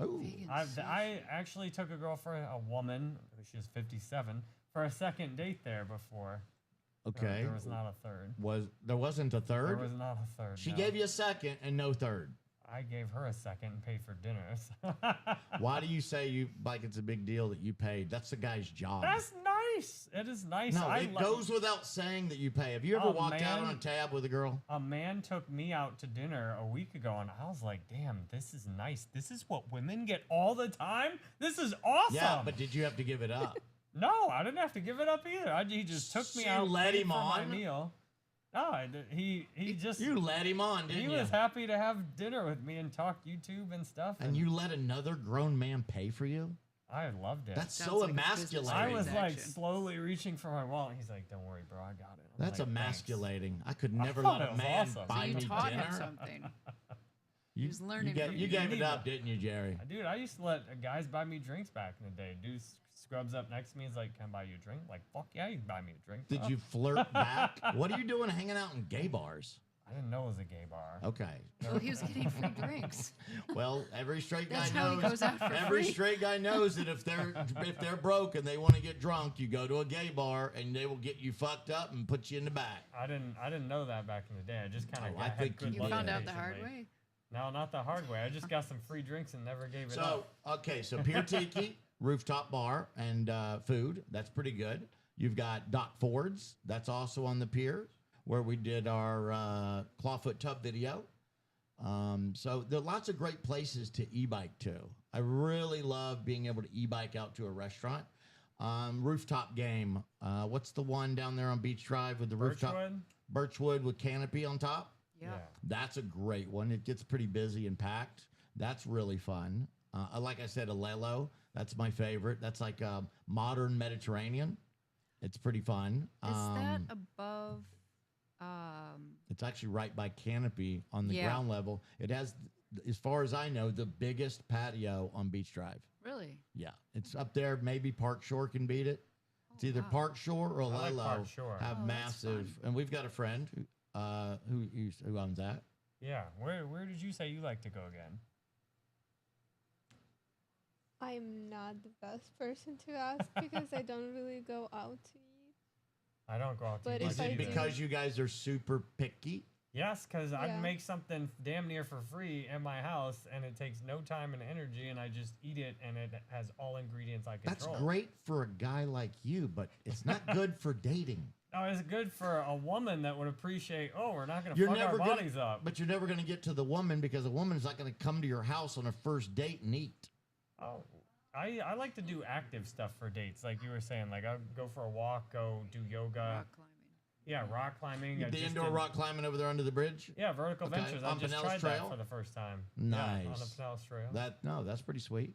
Oh, Vegan I actually took a girl for a woman. She was 57 for a second date there before. okay. There was not a third. There wasn't a There third? was not a third. She no. gave you a second and no third. I gave her a second and paid for dinner. Why do you say you like it's a big deal that you paid? That's the guy's job. That's nice. It is nice. No, it goes without saying that you pay. Have you ever Oh, walked out man. on a tab with a girl? A man took me out to dinner a week ago, and I was like, "Damn, this is nice. This is what women get all the time. This is awesome." Yeah, but did you have to give it up? no, I didn't have to give it up either. He just took me You out. let paid him for my on? meal. No, he just You let him on, didn't he you? was happy to have dinner with me and talk YouTube and stuff. And you let another grown man pay for you? I loved it. That's Sounds so like a business emasculating. I was like transaction. slowly reaching for my wallet. He's like, "Don't worry, bro, I got it." I'm That's like, "Thanks." emasculating. I could I never thought let it a was man awesome. buy So you me taught him dinner. something. You, was learning you, from you you. gave You it need up, to- didn't you, Jerry? Dude, I used to let guys buy me drinks back in the day. Dude scrubs up next to me. He's like, "Can I buy you a drink?" Like, fuck yeah, you can buy me a drink. Did bro. you flirt back? What are you doing hanging out in gay bars? I didn't know it was a gay bar. Okay. Well, he was getting free drinks. Well, every straight guy That's how he knows. goes out for Every free. straight guy knows that if they're broke and they want to get drunk, you go to a gay bar and they will get you fucked up and put you in the back. I didn't know that back in the day. I just kind of Oh, I think good you You luck found out the hard occasionally. way. No, not the hard way. I just got some free drinks and never gave it So, up. okay, so Pier Tiki, rooftop bar, and food. That's pretty good. You've got Doc Ford's. That's also on the pier where we did our clawfoot tub video. So there are lots of great places to e-bike too. I really love being able to e-bike out to a restaurant. Rooftop game. What's the one down there on Beach Drive with the rooftop? Birchwood with canopy on top. Yeah. That's a great one. It gets pretty busy and packed. That's really fun. Like I said, Alelo. That's my favorite. That's like a modern Mediterranean. It's pretty fun. Is that above? It's actually right by canopy on the Yeah. ground level. It has, as far as I know, the biggest patio on Beach Drive. Really? Yeah, it's up there. Maybe Park Shore can beat it. It's either wow. Park Shore or like Alelo Park Shore. have Oh, that's massive. fun. And we've got a friend who owns that. Yeah. Where did you say you like to go again? I'm not the best person to ask because I don't really go out to eat. I don't go out to But eat if Is much I it do- either. because you guys are super picky? Yes, because Yeah. I'd make something damn near for free in my house, and it takes no time and energy, and I just eat it, and it has all ingredients I That's control. great for a guy like you, but it's not good for dating. No, it's good for a woman that would appreciate. Oh, we're not going to You're fuck our never bodies gonna, up. but you're never going to get to the woman because a woman's not going to come to your house on a first date and eat. Oh, I like to do active stuff for dates, like you were saying. Like I'll go for a walk, go do yoga. Rock climbing. Yeah, rock climbing. You I the just indoor did- rock climbing over there under the bridge? Yeah, vertical Okay, ventures. on I just Pinellas tried Trail? that for the first time. Nice. Yeah, on the Pinellas Trail. That's pretty sweet.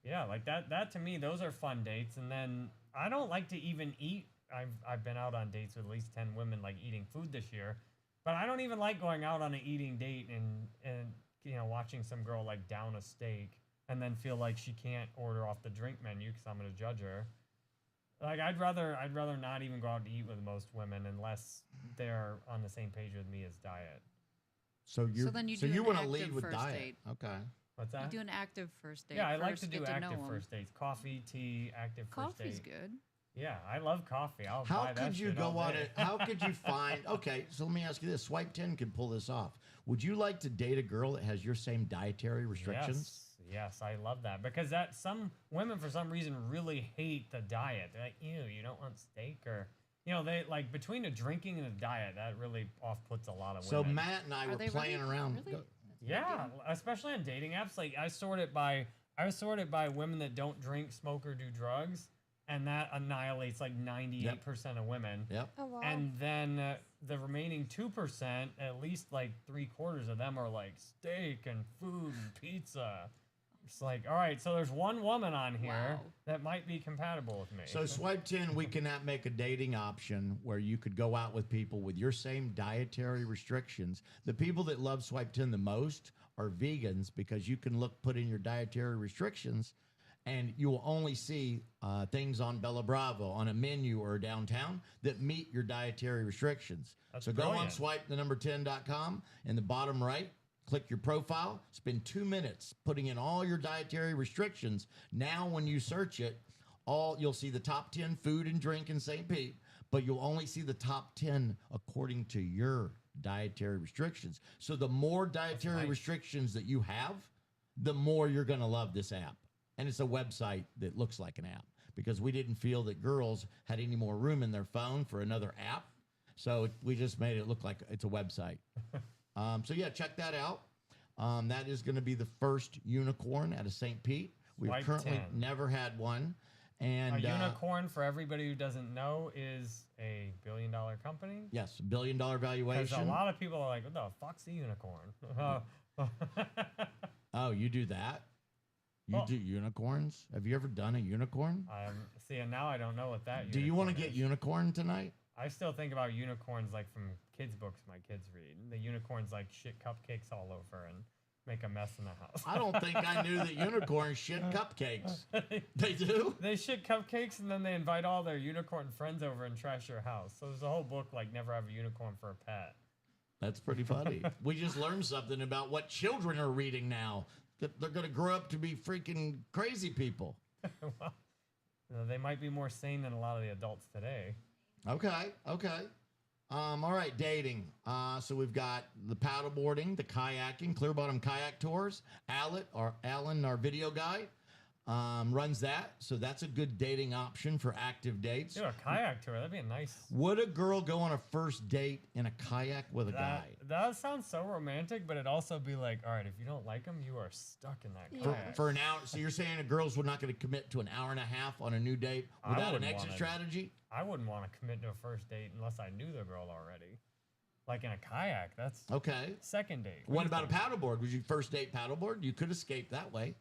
Yeah, like that to me, those are fun dates. And then I don't like to even eat. I've been out on dates with at least 10 women like eating food this year, but I don't even like going out on an eating date and watching some girl like down a steak and then feel like she can't order off the drink menu because I'm gonna judge her. Like I'd rather not even go out to eat with most women unless they're on the same page with me as diet. So then you do an want to active lead with first diet. date. Okay. What's You that? do an active first date. Yeah, I like first, to do get to active know 'em. first dates. Coffee, tea, active first Coffee's date. good. Yeah, I love coffee. I'll How buy that could you shit all go on day. it? How could you find? Okay, so let me ask you this: Swipe 10 can pull this off. Would you like to date a girl that has your same dietary restrictions? Yes, I love that because that some women for some reason really hate the diet. They're like, ew, you don't want steak or they like between the drinking and the diet that really off puts a lot of So women. Matt and I Are were they playing really? around. Really? Go- That's a big Yeah, deal. especially on dating apps. Like I sort it by women that don't drink, smoke, or do drugs, and that annihilates like 98% of women. Yep. Oh wow. And then the remaining 2%, at least like 3/4 of them are like steak and food and pizza. It's like, all right, so there's one woman on here Wow. that might be compatible with me. So Swipe 10, we cannot make a dating option where you could go out with people with your same dietary restrictions. The people that love Swipe 10 the most are vegans because you can put in your dietary restrictions and you will only see things on Bella Bravo on a menu or downtown that meet your dietary restrictions. That's so go on brilliant. swipe10.com in the bottom right. Click your profile, spend 2 minutes putting in all your dietary restrictions. Now, when you search it, you'll see the top 10 food and drink in St. Pete, but you'll only see the top 10 according to your dietary restrictions. So the more dietary nice. restrictions that you have, the more you're going to love this app. And it's a website that looks like an app because we didn't feel that girls had any more room in their phone for another app. So we just made it look like it's a website. So yeah, check that out. That is going to be the first unicorn out of St. Pete. We've Swipe currently 10. never had one. And a unicorn, for everybody who doesn't know, is a billion-dollar company. yes, $1 billion Because valuation. a lot of people are like, what the fuck's a unicorn? Oh, you do that? You Well- do unicorns? Have you ever done a unicorn? See, and now I don't know what that Do you want to unicorn get is. unicorn tonight? I still think about unicorns like from kids' books my kids read. The unicorns like shit cupcakes all over and make a mess in the house. I don't think I knew that unicorns shit cupcakes. They do? They shit cupcakes and then they invite all their unicorn friends over and trash your house. So there's a whole book like never have a unicorn for a pet. That's pretty funny. We just learned something about what children are reading now. That they're going to grow up to be freaking crazy people. Well, they might be more sane than a lot of the adults today. Okay. All right, dating. So we've got the paddleboarding, the kayaking, clear bottom kayak tours. Allan, our video guy. runs that. So that's a good dating option for active dates. Do a kayak tour. That'd be a nice. Would a girl go on a first date in a kayak with a guy? That sounds so romantic, but it'd also be like, all right, if you don't like him, you are stuck in that Yeah. kayak. For an hour. So you're saying a girl's not going to commit to an hour and a half on a new date I without an wouldn't exit wanna- strategy? I wouldn't want to commit to a first date unless I knew the girl already. Like in a kayak, that's Okay. second date. What do you about a think? paddleboard? Would you first date paddleboard? You could escape that way.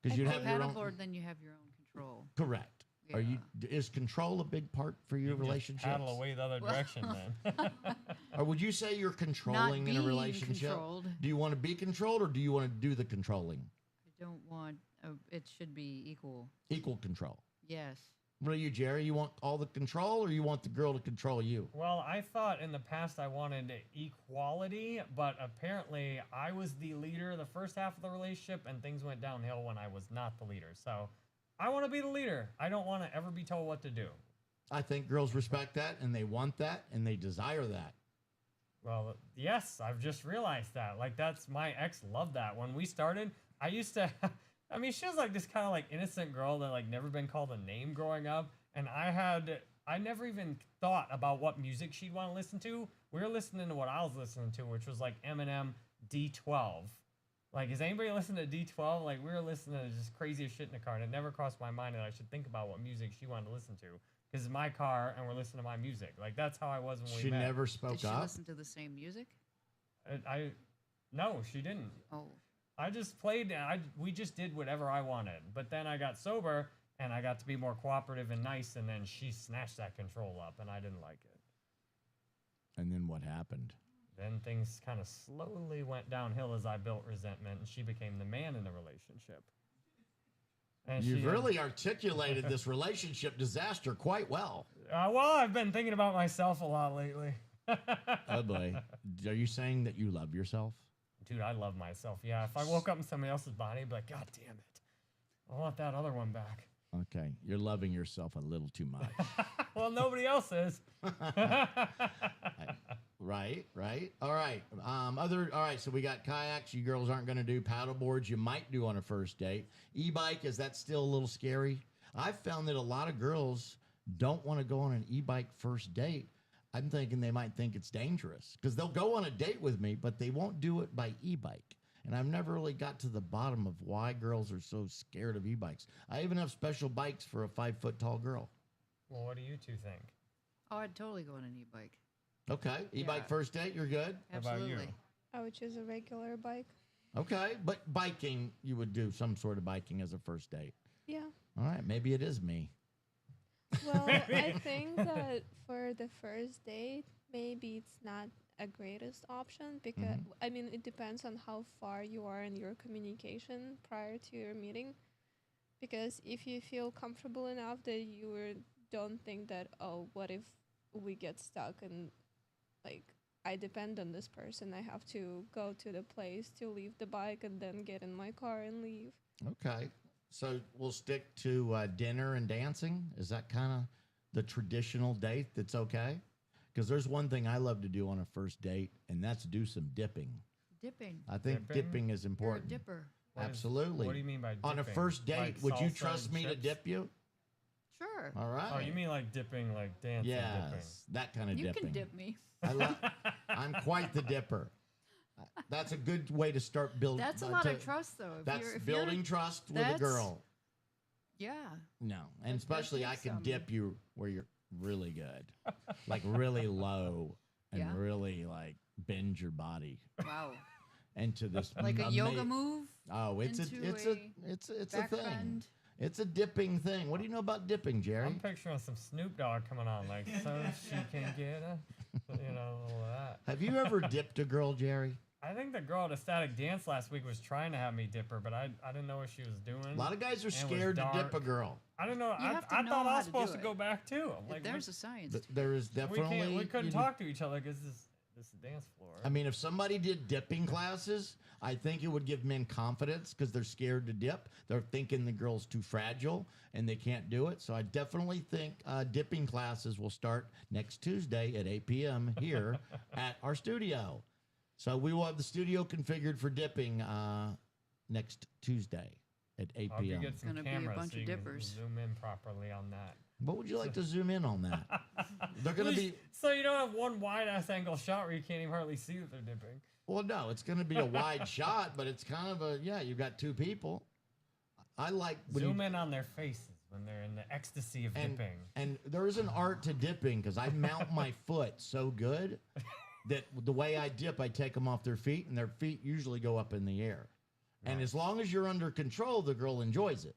Because you'd Well, have your own. paddleboard, then you have your own control. Correct. Are you? Yeah. Is control a big part for You your can just relationship? paddle away the other direction then. Or would you say you're Not controlling in a being relationship? controlled. Do you want to be controlled or do you want to do the controlling? I don't want. It should be equal. Equal control. Yes. What are you, Jerry? You want all the control or you want the girl to control you? Well, I thought in the past I wanted equality, but apparently I was the leader the first half of the relationship and things went downhill when I was not the leader. So I want to be the leader. I don't want to ever be told what to do. I think girls respect that and they want that and they desire that. Well, yes, I've just realized that. Like, that's my ex loved that. When we started, I used to, I mean, she was like this kind of like innocent girl that like never been called a name growing up. And I never even thought about what music she'd want to listen to. We were listening to what I was listening to, which was like Eminem D12. Like, is anybody listening to D12? Like, we were listening to just craziest shit in the car. And it never crossed my mind that I should think about what music she wanted to listen to. Because it's my car and we're listening to my music. Like, that's how I was when we She met. never Did spoke she up. listen to the same music? No, she didn't. Oh. I just played. We just did whatever I wanted. But then I got sober and I got to be more cooperative and nice. And then she snatched that control up, and I didn't like it. And then what happened? Then things kind of slowly went downhill as I built resentment, and she became the man in the relationship. And You've she, really articulated this relationship disaster quite well. well, I've been thinking about myself a lot lately. Oh boy. Are you saying that you love yourself? Dude, I love myself. Yeah, if I woke up in somebody else's body, I'd be like, God damn it. I want that other one back. Okay. You're loving yourself a little too much. Well, nobody else is. Right. All right. All right. So we got kayaks. You girls aren't going to do paddle boards. You might do on a first date. E-bike, is that still a little scary? I've found that a lot of girls don't want to go on an e-bike first date. I'm thinking they might think it's dangerous because they'll go on a date with me, but they won't do it by e-bike. And I've never really got to the bottom of why girls are so scared of e-bikes. I even have special bikes for a 5-foot tall girl. Well, what do you two think? Oh, I'd totally go on an e-bike. Okay. E-bike Yeah. first date, you're good? How about you? Absolutely. I would choose a regular bike. Okay. But biking, you would do some sort of biking as a first date. Yeah. All right. Maybe it is me. Well, I think that for the first date, maybe it's not a greatest option because, I mean, it depends on how far you are in your communication prior to your meeting. Because if you feel comfortable enough that don't think that, oh, what if we get stuck and, like, I depend on this person. I have to go to the place to leave the bike and then get in my car and leave. Okay. So we'll stick to dinner and dancing. Is that kind of the traditional date that's okay? Because there's one thing I love to do on a first date, and that's do some dipping. Dipping. I think Dipping? dipping is You're a important. dipper. Absolutely. What do you mean by dipping? On a first date, Like would you salsa trust and me to chips? dip you? Sure. All right. Oh, you mean like dipping, like dancing, dipping? Yes, that kind of You dipping. can dip me. I'm quite the dipper. That's a good way to start building. That's a lot of trust, though. If That's you're, if building You're, trust with a that's- girl. yeah. No, and That especially I takes can some. dip you where you're really good, like really low, and Yeah. really like bend your body Wow. into this Like a yoga move. Oh, it's into it's a thing. background. It's a dipping thing. What do you know about dipping, Jerry? I'm picturing some Snoop Dogg coming on, like, so she can get all of that. Have you ever dipped a girl, Jerry? I think the girl at a static dance last week was trying to have me dip her, but I didn't know what she was doing. A lot of guys are And it was scared to dip dark. a girl. I don't know. You have to I know thought I how was to supposed do to it. go back too. I'm like, There's a science. There is definitely. we couldn't you- talk to each other because this is dance floor. I mean, if somebody did dipping classes, I think it would give men confidence because they're scared to dip. They're thinking the girl's too fragile and they can't do it. So I definitely think dipping classes will start next Tuesday at 8 p.m. here at our studio. So we will have the studio configured for dipping next Tuesday at 8 I'll p.m. get some Gonna be a cameras bunch so of you can dippers. zoom in properly on that. What would you like to zoom in on that? They're going to be, So you don't have one wide ass angle shot where you can't even hardly see that they're dipping. well, no, it's going to be a wide shot, but it's kind of a, yeah, you've got two people. I like when Zoom in on their faces when they're in the ecstasy of dipping. And there is an art to dipping because I mount my foot so good that the way I dip, I take them off their feet, and their feet usually go up in the air. And as long as you're under control, the girl enjoys it.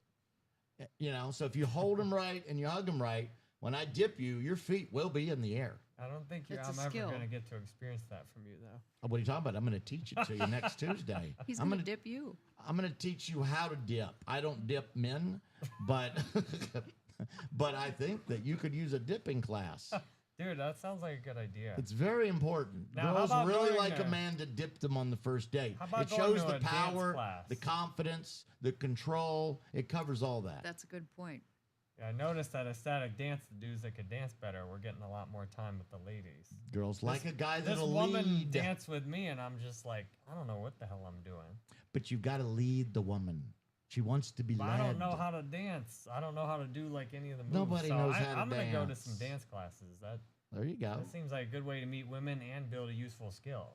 You know, so if you hold them right and you hug them right, when I dip you, your feet will be in the air. I don't think That's I'm a ever skill. going to get to experience that from you, though. What are you talking about? I'm going to teach it to you next Tuesday. He's I'm gonna gonna dip you. I'm going to teach you how to dip. I don't dip men, but but I think that you could use a dipping class. Dude, that sounds like a good idea. It's very important. Now, how Girls about really going like a to- man to dip them on the first date. How about It going shows to the a dance power, class? the confidence, the control. It covers all that. That's a good point. Yeah, I noticed that at static dance, the dudes that could dance better were getting a lot more time with the ladies. Girls like a guy This that'll woman lead. danced with me, and I'm just like, I don't know what the hell I'm doing. But you've got to lead the woman. She wants to be But led. I don't know how to dance. I don't know how to do like any of the moves. Nobody so knows how to I'm gonna go to some dance. dance classes. There you go. That seems like a good way to meet women and build a useful skill.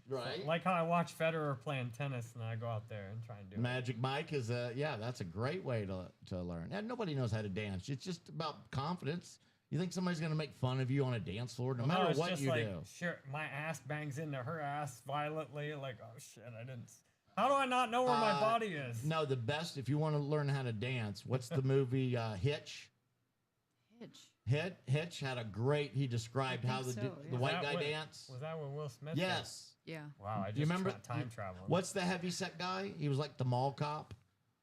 Right. Like how I watch Federer playing tennis, and I go out there and try and do it. Magic Mike is that's a great way to learn. And nobody knows how to dance. It's just about confidence. You think somebody's gonna make fun of you on a dance floor, no matter it's what just you like, do. Sure, my ass bangs into her ass violently. Like, oh shit, I didn't. How do I not know where my body is? No, the best if you want to learn how to dance. What's the movie Hitch? Hitch. Hitch had a great. He described I how think the so, the yeah. Was white that guy what- dance. Was that what Will Smith did? Yes. Yeah. Wow, I just Do you remember time traveling. What's the heavyset guy? He was like the mall cop.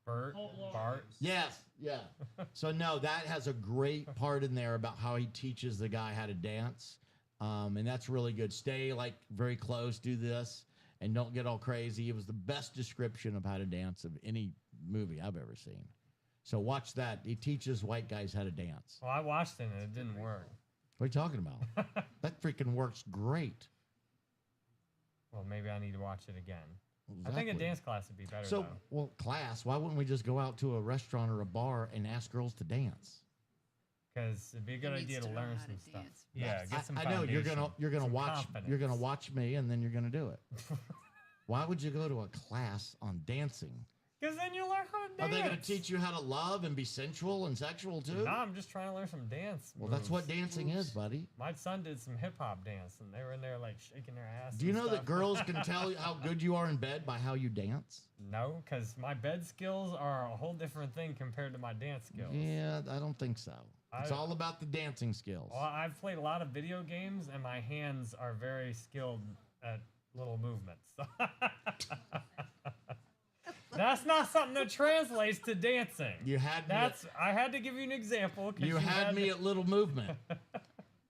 Bart? Yes, yeah. So no, that has a great part in there about how he teaches the guy how to dance, and that's really good. Stay like very close, do this, and don't get all crazy. It was the best description of how to dance of any movie I've ever seen. So watch that. He teaches white guys how to dance. Well, I watched it and it didn't work. What are you talking about? That freaking works great. Well, maybe I need to watch it again. I Exactly. think a dance class would be better. So, though. well, class. Why wouldn't we just go out to a restaurant or a bar and ask girls to dance? Because it'd be a good He idea needs to to know learn how to some stuff. dance. Yeah, get some. I know you're gonna some watch confidence. me and then you're gonna do it. Why would you go to a class on dancing? Because then you learn how to Are dance. they gonna teach you how to love and be sensual and sexual too? No, I'm just trying to learn some dance. Well, that's what moves. dancing is, buddy. My son did some hip hop dance, and they were in there like shaking their ass. Do you and know that stuff. girls can tell you how good you are in bed by how you dance? No, because my bed skills are a whole different thing compared to my dance skills. Yeah, I don't think so. It's all about the dancing skills. Well, I've played a lot of video games, and my hands are very skilled at little movements. That's not something that translates to dancing. You had me. I had to give you an example. 'cause You had me at little movement.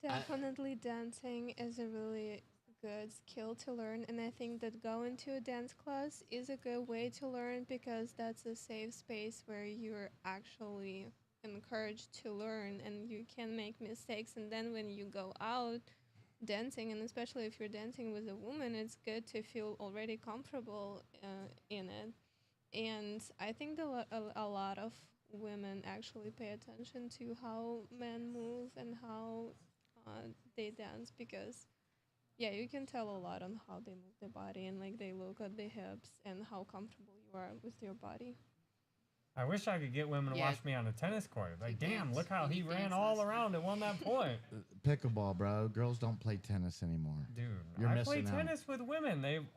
Definitely dancing is a really good skill to learn, and I think that going to a dance class is a good way to learn because that's a safe space where you're actually encouraged to learn and you can make mistakes. And then when you go out dancing, and especially if you're dancing with a woman, it's good to feel already comfortable in it. And I think that a lot of women actually pay attention to how men move and how they dance because, yeah, you can tell a lot on how they move their body and like they look at the hips and how comfortable you are with your body. I wish I could get women to Yeah. watch me on a tennis court. Like, You damn, dance. look how You he need ran dance all lessons. around and won that point. Pickleball, bro. Girls don't play tennis anymore. Dude, You're I play missing out. tennis with women.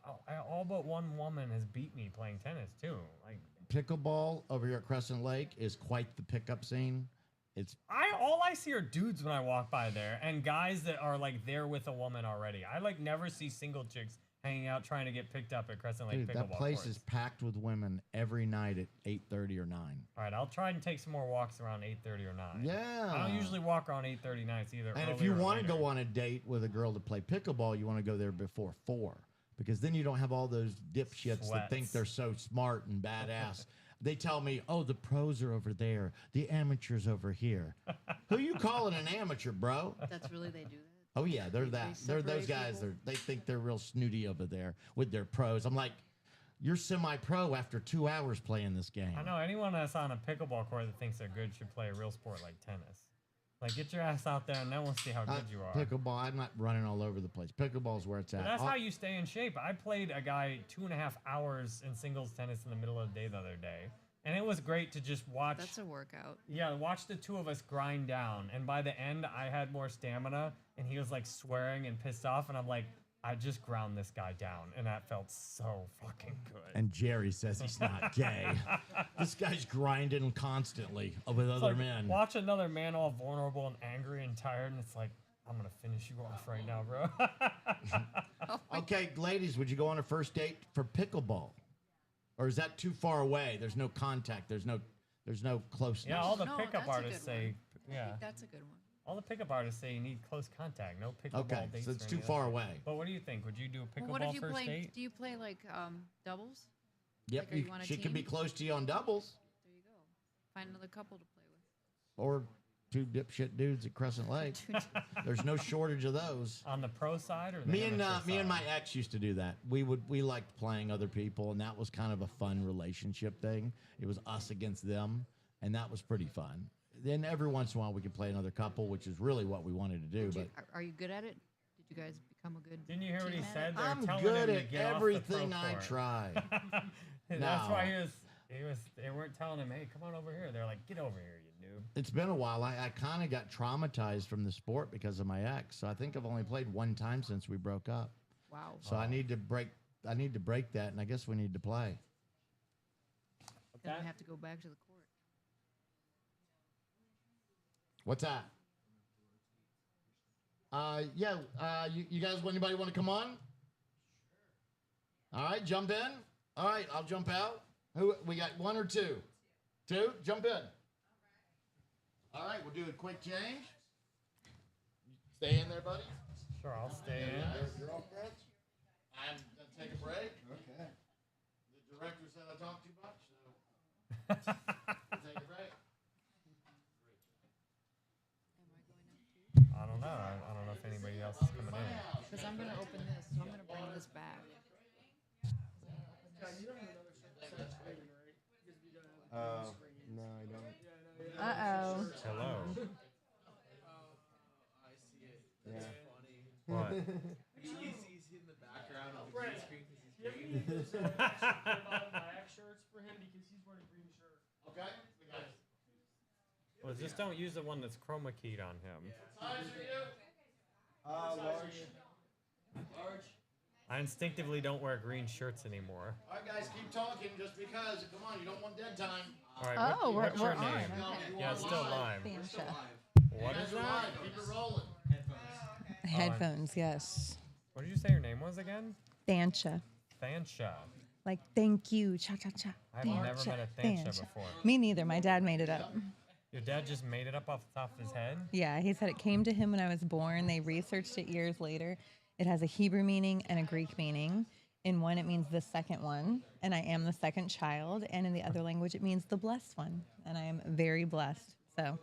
All but one woman has beat me playing tennis too. Like, Pickleball over here at Crescent Lake is quite the pickup scene. It's all I see are dudes when I walk by there, and guys that are like there with a woman already. I like never see single chicks hanging out trying to get picked up at Crescent Lake dude, pickleball that place courts. is packed with women every night at 8:30 or 9. All right, I'll try and take some more walks around 8:30 or 9. Yeah. I don't usually walk around 8:30 nights either. And if you want to go on a date with a girl to play pickleball, you want to go there before 4 because then you don't have all those dipshits that think Sweats. they're so smart and badass. They tell me, "Oh, the pros are over there, the amateurs over here." Who you calling an amateur, bro? That's really they do that. Oh yeah, they're They that. They're those separate guys. people? They think they're real snooty over there with their pros. I'm like, You're semi-pro after 2 hours playing this game. I know anyone that's on a pickleball court that thinks they're good should play a real sport like tennis. Like, get your ass out there and then we'll see how good you are. Pickleball, I'm not running all over the place. Pickleball's where it's at. But that's how you stay in shape. I played a guy 2.5 hours in singles tennis in the middle of the day the other day. And it was great to just watch. That's a workout. Yeah, watch the two of us grind down. And by the end, I had more stamina. And he was like swearing and pissed off. And I'm like, I just ground this guy down. And that felt so fucking good. And Jerry says he's not gay. This guy's grinding constantly with It's other like, men. watch another man all vulnerable and angry and tired. And it's like, I'm going to finish you off right now, bro. Okay, ladies, would you go on a first date for pickleball? Or is that too far away? There's no contact. There's no closeness. Yeah, all the No, pickup that's a artists good one. say, I yeah. think that's a good one. All the pickup artists say you need close contact, no pickleball Okay, dates. so it's or too any of far that. away. But what do you think? Would you do a Well, pickleball what if you first play? date? Do you play like doubles? Yep, Like, are you on a she can be team? close to you on doubles. There you go. Find another couple to play with. Or two dipshit dudes at Crescent Lake. There's no shortage of those. On the pro side or the Me and amateur my side? ex used to do that. We liked playing other people, and that was kind of a fun relationship thing. It was us against them, and that was pretty fun. Then every once in a while we could play another couple, which is really what we wanted to do. But Are you good at it? Did you guys become a good? Didn't you hear what he team at said? it? They're I'm telling good him to at get everything off the I pro court. try. That's No. why they weren't telling him, hey, come on over here. They're like, get over here, you noob. It's been a while. I kind of got traumatized from the sport because of my ex. So I think I've only played one time since we broke up. Wow. So I need to break that, and I guess we need to play. Then we have to go back to the court. What's that? You guys, anybody want to come on? All right, jump in. All right, I'll jump out. Who we got? One or two? Two? Jump in. All right, we'll do a quick change. Stay in there, buddy. Sure, I'll stay in. There's your girlfriends. I'm gonna take a break. Okay. The director said I talk too much, so take a break. I don't know. I don't know if anybody else is coming in. Because I'm gonna open this, so I'm gonna bring this back. No, I don't. Uh-oh. Hello. I see it. Yeah. What? He's in the background of the green screen because he's green. black shirts for him because he's wearing a green shirt. Okay, we got it. Well, just don't use the one that's chroma keyed on him. Size for you? Large. I instinctively don't wear green shirts anymore. All right, guys, keep talking just because. Come on, you don't want dead time. All right. Oh, what's we're your on. name? Okay. Yeah, it's still live. Fansha. What is that? Live. Keep it rolling. Headphones, yes. What did you say your name was again? Thansha. Thansha. Like, thank you. Cha cha cha. I've never met a Thansha before. Me neither. My dad made it up. Your dad just made it up off the top of his head? Yeah, he said it came to him when I was born. They researched it years later. It has a Hebrew meaning and a Greek meaning. In one, it means the second one, and I am the second child. And in the other language, it means the blessed one, and I am very blessed. So Well,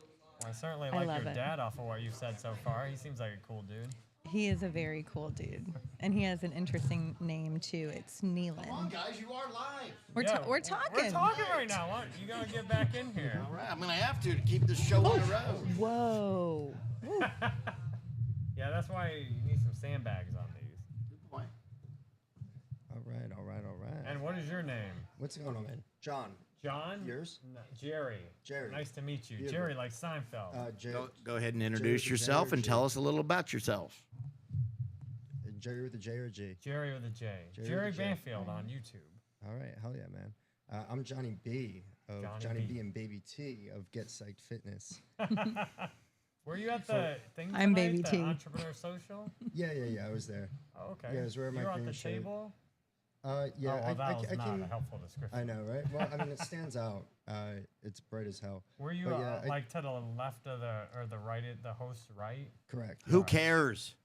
I certainly I like love your it. dad off of what you've said so far. He seems like a cool dude. he is a very cool dude, and he has an interesting name too. It's Come on, Neelan. guys, you are live. We're Yeah, we're talking. We're talking right now. What? You gotta get back in here. All right, I'm gonna have to keep this show on the road. Whoa. Yeah, that's why you need some sandbags on these. Good point. All right. And what is your name? What's going on, man? John. John? Yours? No, Jerry. Jerry. Nice to meet you. Beautiful. Jerry, like Seinfeld. Go ahead and introduce yourself and tell us a little about yourself. Jerry with a J or a G? Jerry with a J. Jerry Jerry with a J. Banfield on YouTube. All right. Hell yeah, man. I'm Johnny B of Johnny Johnny B. B and Baby T of Get Psyched Fitness. Were you at the thing I'm tonight, Baby the T. Entrepreneur Social? Yeah. I was there. Oh, okay. Yeah, I was wearing you my were at green the shirt. table? Yeah. Oh, well, that was I not can. a helpful description. I know, right? Well, I mean, it stands out. It's bright as hell. Were you But yeah, like to the left of the right, the host's right? Correct. Who cares?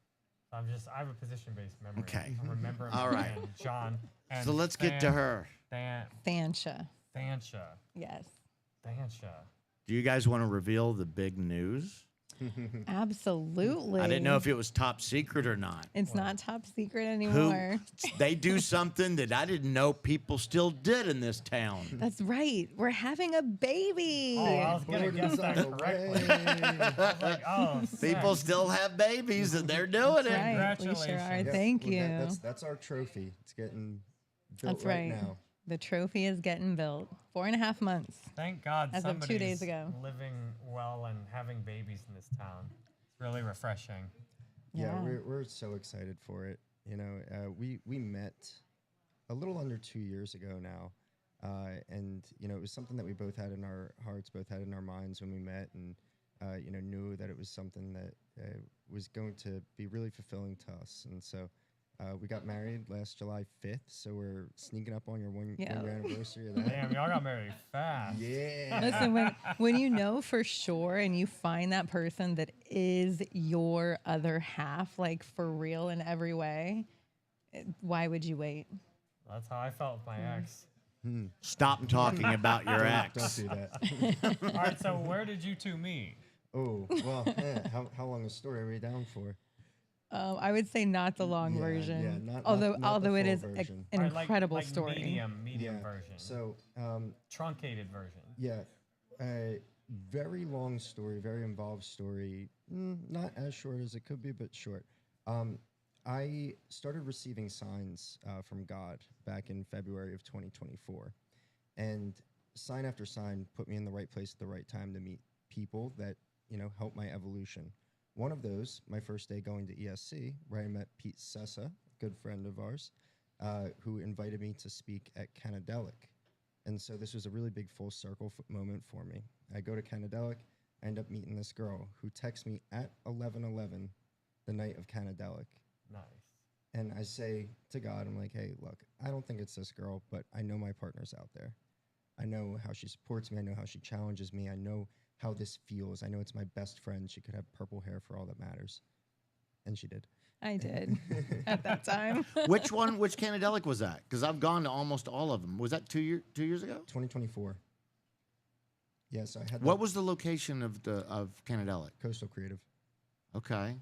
I have a position-based memory. Okay. I'm remembering. All right. and John. And So let's get to her. Thansha. Thansha. Yes. Thansha. Do you guys want to reveal the big news? Absolutely. I didn't know if it was top secret or not. It's not top secret Who anymore. they do something that I didn't know people still did in this town. That's right. We're having a baby. Oh, I was gonna Born guess is that on the correctly. way. I was like, oh, People sick. still have babies and they're doing That's it. right. We sure are. Congratulations. Yeah, Thank well, you. that's our trophy. It's getting built That's right. now. The trophy is getting built. 4.5 months. Thank God As of 2 days somebody's ago. living well and having babies in this town. It's really refreshing. Yeah, Yeah. we're so excited for it. You know, we met a little under 2 years ago now, and you know it was something that we both had in our hearts, both had in our minds when we met, and you know knew that it was something that was going to be really fulfilling to us. And so we got married last July 5th, so we're sneaking up on your one Yeah. year anniversary of that. Damn, y'all got married fast. Yeah. Listen, when you know for sure and you find that person that is your other half, like for real in every way, why would you wait? That's how I felt with my ex. Stop talking about your Don't ex. do that. All right, so where did you two meet? Oh, well, how long a story are we down for? I would say not the long Yeah, version. yeah, not although the it full is version. an Or incredible like story. Medium Yeah. version. So, Truncated version. yeah, very long story, very involved story. Not as short as it could be, but short. I started receiving signs from God back in February of 2024. And sign after sign put me in the right place at the right time to meet people that, you know, help my evolution. One of those, my first day going to ESC, where I met Pete Sessa, a good friend of ours, who invited me to speak at Canadelic. And so this was a really big full circle moment for me. I go to Canadelic, I end up meeting this girl who texts me at 11:11 the night of Canadelic. Nice. And I say to God, I'm like, hey, look, I don't think it's this girl, but I know my partner's out there. I know how she supports me. I know how she challenges me. I know how this feels. I know it's my best friend. She could have purple hair for all that matters. And she did. I did at that time. Which Canadelic was that? Because I've gone to almost all of them. Was that 2 years ago? 2024. Yeah, so I had What was the location of Canadelic? Coastal Creative. Okay.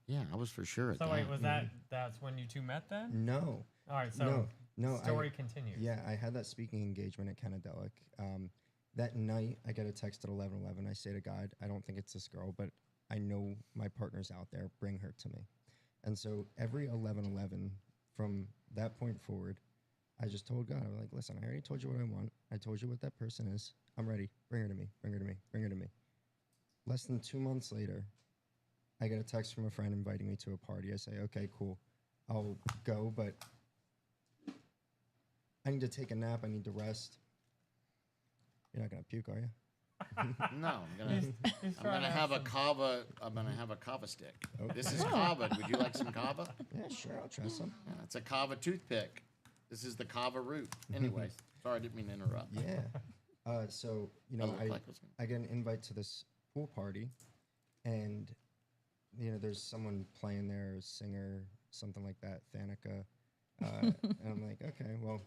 Yeah, I was for sure at So that. wait, that's when you two met then? No. All right, so No. story continues. Yeah, I had that speaking engagement at Canadelic. That night, I get a text at 11:11. I say to God, I don't think it's this girl, but I know my partner's out there. Bring her to me. And so every 11:11 from that point forward, I just told God, I was like, listen, I already told you what I want. I told you what that person is. I'm ready. Bring her to me. Bring her to me. Bring her to me. Less than 2 months later, I get a text from a friend inviting me to a party. I say, okay, cool. I'll go, but I need to take a nap. I need to rest. You're not going to puke, are you? No, I'm gonna have a kava. I'm gonna have a kava stick. Okay. This is kava. Would you like some kava? Yeah, sure. I'll try some. Yeah, it's a kava toothpick. This is the kava root. Anyways, sorry, I didn't mean to interrupt. Yeah. So, you know, Doesn't look like it's gonna- I get an invite to this pool party, and, you know, there's someone playing there, a singer, something like that, Thanica. And I'm like, okay, well,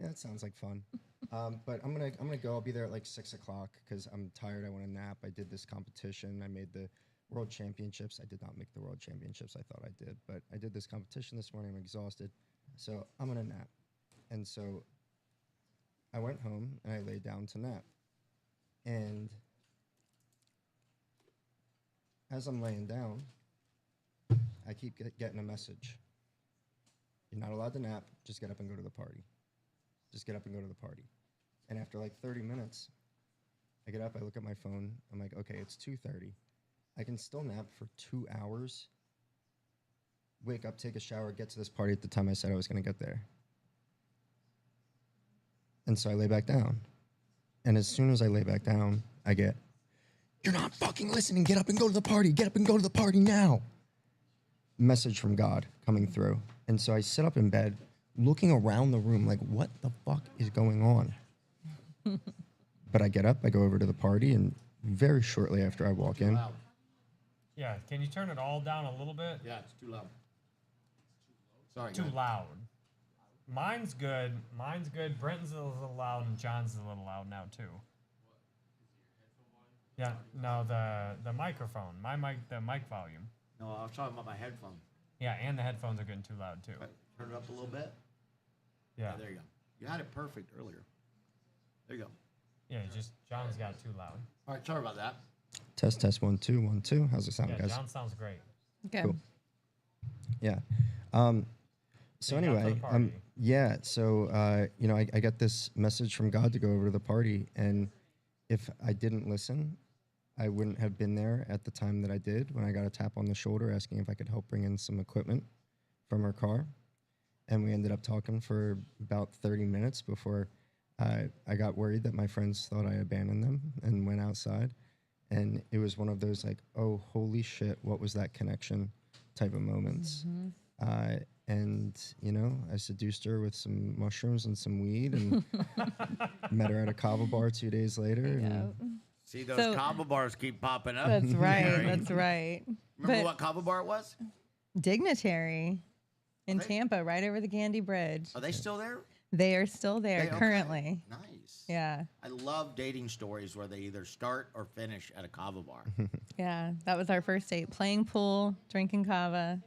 yeah, that sounds like fun. But I'm gonna go. I'll be there at like 6 o'clock because I'm tired. I want to nap. I did this competition. I made the World Championships. I did not make the World Championships. I thought I did, but I did this competition this morning. I'm exhausted, so I'm gonna nap. And so I went home and I laid down to nap. And as I'm laying down, I keep getting a message. You're not allowed to nap. Just get up and go to the party. Just get up and go to the party. And after like 30 minutes, I get up, I look at my phone. I'm like, okay, it's 2:30. I can still nap for 2 hours, wake up, take a shower, get to this party at the time I said I was going to get there. And so I lay back down. And as soon as I lay back down, I get, you're not fucking listening. Get up and go to the party. Get up and go to the party now. Message from God coming through. And so I sit up in bed, looking around the room like, what the fuck is going on? But I get up, I go over to the party, and very shortly after I walk in, Loud. Yeah, can you turn it all down a little bit? Yeah, it's too loud. Sorry. Too guys. loud. Mine's good. Brenton's a little loud, and John's a little loud now too. Yeah, no, the microphone, the mic volume. No, I was talking about my headphone. Yeah, and the headphones are getting too loud too. Right, turn it up a little bit. Yeah, There you go. You had it perfect earlier. There you go. yeah, just John's got it too loud. All right, sorry about that. Test 1 2 1 2. How's it sound, Yeah, guys? John sounds great. Good. Cool. Yeah. So you got to the anyway, party. yeah. So you know, I got this message from God to go over to the party, and if I didn't listen, I wouldn't have been there at the time that I did when I got a tap on the shoulder asking if I could help bring in some equipment from her car. And we ended up talking for about 30 minutes before I got worried that my friends thought I abandoned them and went outside. And it was one of those like, oh, holy shit, what was that connection type of moments. And, you know, I seduced her with some mushrooms and some weed and met her at a kava bar 2 days later. And See, those So- kava bars keep popping up. That's right. Jerry. That's right. Remember But what kava bar it was? Dignitary in Are they- Tampa, right over the Gandy Bridge. Are they still there? They are still there Okay. currently. Nice. Yeah. I love dating stories where they either start or finish at a kava bar. Yeah. That was our first date. Playing pool, drinking kava.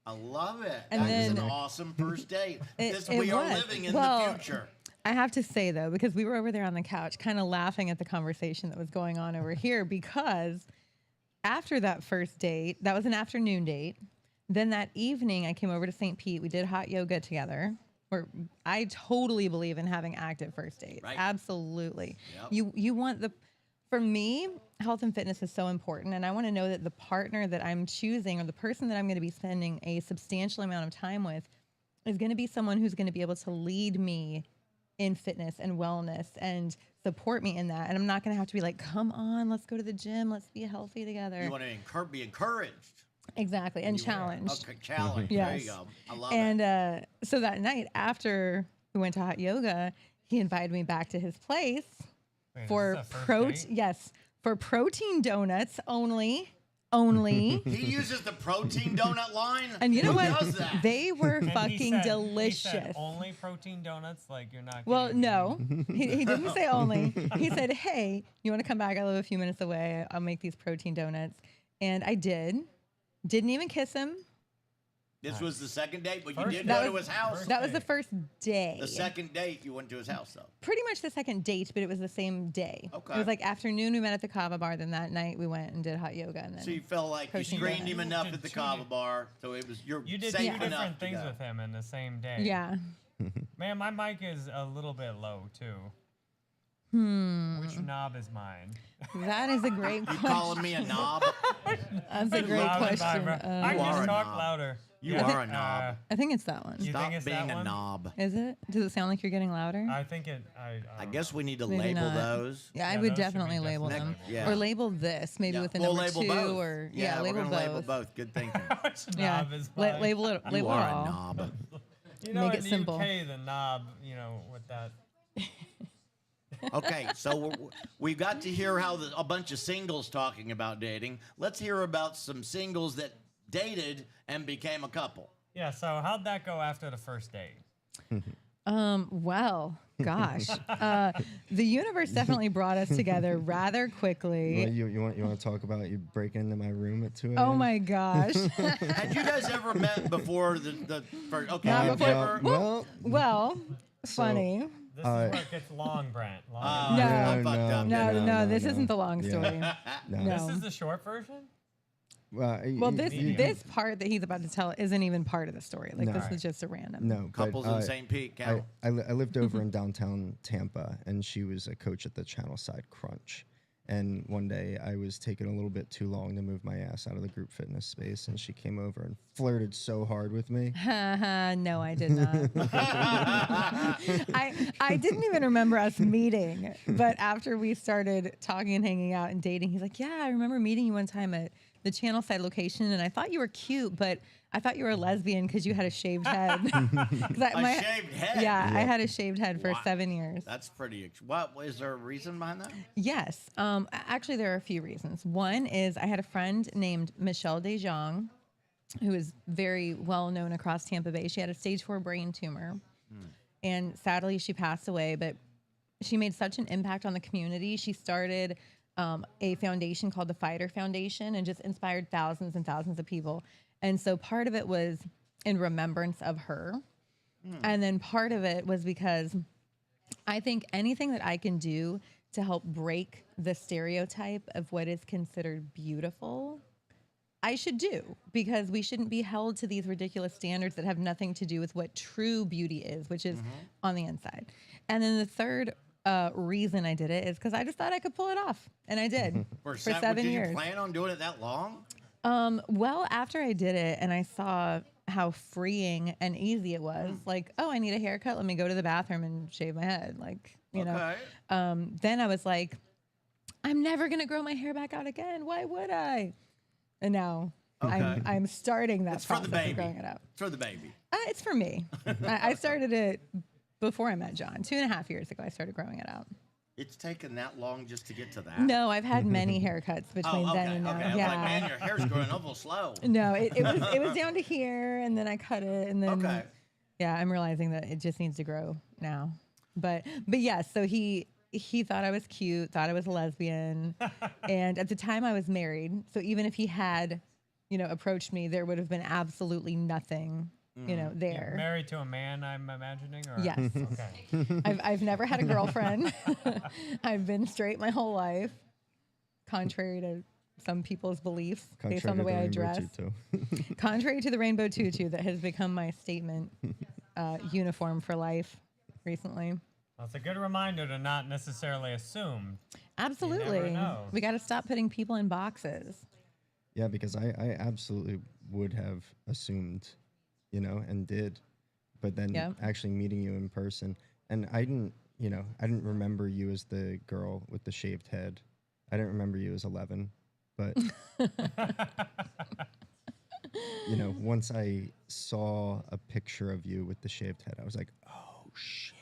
I love it. And That is an then- awesome first date. It We are was. living in Well, the future. I have to say though, because we were over there on the couch, kind of laughing at the conversation that was going on over here, because after that first date, that was an afternoon date. Then that evening, I came over to St. Pete. We did hot yoga together. Where I totally believe in having active first dates. Right. Absolutely. Yep. You want for me, health and fitness is so important, and I want to know that the partner that I'm choosing or the person that I'm going to be spending a substantial amount of time with is going to be someone who's going to be able to lead me in fitness and wellness and support me in that. And I'm not going to have to be like, come on, let's go to the gym, let's be healthy together. You want to be encouraged. Exactly, and challenged. Okay, challenge. Yes. There you go. I love it. And so that night after we went to hot yoga, he invited me back to his place Wait, for this is a first date? for protein donuts only. Only. He uses the protein donut line. And you know Who what? does that? They were And he fucking said- delicious. He said only protein donuts, like you're not. Well, getting no, he didn't say only. He said, "Hey, you want to come back? I live a few minutes away. I'll make these protein donuts." And I did. Didn't even kiss him. This was the second date, but you First did That go to was- his house. That was the first day. The second date, you went to his house, though. Pretty much the second date, but it was the same day. Okay. It was like afternoon. We met at the kava bar. Then that night we went and did hot yoga. And then So you felt like you Protein screened donuts. him enough You at the did two kava di- bar, so it was you're You did safe two enough different to things go. with him in the same day. yeah. Man, my mic is a little bit low too. Which knob is mine? That is a great You question. calling me a knob? That's a great Loud and question. vibrant. I You can are just a talk knob. louder. You Yeah. are a knob. I think it's that one. You Stop think it's being that a one? knob. Is it? Does it sound like you're getting louder? I think it. I I don't guess know. we need to Maybe label not. those. Yeah, I Yeah, would those should be definitely label definitely them. labeled. Yeah. Or label this, maybe Yeah, with the we'll number label 2 both. or yeah, label we're gonna both. label both. Good thinking. Which Yeah, knob is mine? label it. You Label it are a all. knob. You know, Make in it the simple. UK, the knob, you know, with that. Okay, so we got to hear how a bunch of singles talking about dating. Let's hear about some singles that dated and became a couple. Yeah. So how'd that go after the first date? Well, gosh, the universe definitely brought us together rather quickly. Well, you want to talk about you breaking into my room at 2 a.m.? Oh my gosh. Had you guys ever met before the first? Okay, Not you've before- never- Well, Well, funny. This is where it gets long, Brent. Long. No. I'm fucked up. No, this no. isn't the long Yeah. story. no. No. This is the short version. Well, Well, this Medium. this part that he's about to tell isn't even part of the story. Like No. this is just a random. no Couples but, in St. Pete I, count. I lived over in downtown Tampa, and she was a coach at the Channel Side Crunch. And one day I was taking a little bit too long to move my ass out of the group fitness space, and she came over and flirted so hard with me. No, I did not. I didn't even remember us meeting, but after we started talking and hanging out and dating, he's like, "Yeah, I remember meeting you one time at the Channel Side location, and I thought you were cute, but I thought you were a lesbian because you had a shaved head." 'Cause A shaved head? Yeah, I had a shaved head for Wow. 7 years. That's pretty. What is there a reason behind that? Yes. Actually, there are a few reasons. One is I had a friend named Michelle DeJong, who is very well known across Tampa Bay. She had a stage 4 brain tumor, and sadly, she passed away. But she made such an impact on the community. She started a foundation called the Fighter Foundation and just inspired thousands and thousands of people. And so part of it was in remembrance of her. And then part of it was because I think anything that I can do to help break the stereotype of what is considered beautiful, I should do, because we shouldn't be held to these ridiculous standards that have nothing to do with what true beauty is, which is on the inside. And then the third reason I did it is because I just thought I could pull it off, and I did for 7 years. Did you plan on doing it that long? Well, after I did it and I saw how freeing and easy it was, like, oh, I need a haircut. Let me go to the bathroom and shave my head. Like, you know, then I was like, I'm never going to grow my hair back out again. Why would I? And now I'm starting that process of growing it out. It's for the baby. It's for me. I started it before I met John. 2.5 years ago, I started growing it out. It's taken that long just to get to that? No, I've had many haircuts between then and now. Okay. I was Yeah. like, man, your hair's growing awful slow. No, it was down to here, and then I cut it, and then yeah, I'm realizing that it just needs to grow now. But yeah, so he thought I was cute, thought I was a lesbian, and at the time I was married. So even if he had, approached me, there would have been absolutely nothing, there. You're married to a man, I'm imagining? Or? Yes. Okay. I've never had a girlfriend. I've been straight my whole life, contrary to some people's beliefs based on the way I dress. Contrary to the rainbow tutu that has become my statement uniform for life recently. Well, it's a good reminder to not necessarily assume. Absolutely. You never know. We got to stop putting people in boxes. Yeah, because I absolutely would have assumed, and did, but then actually meeting you in person, and I didn't remember you as the girl with the shaved head. I didn't remember you as 11, but once I saw a picture of you with the shaved head, I was like, oh shit,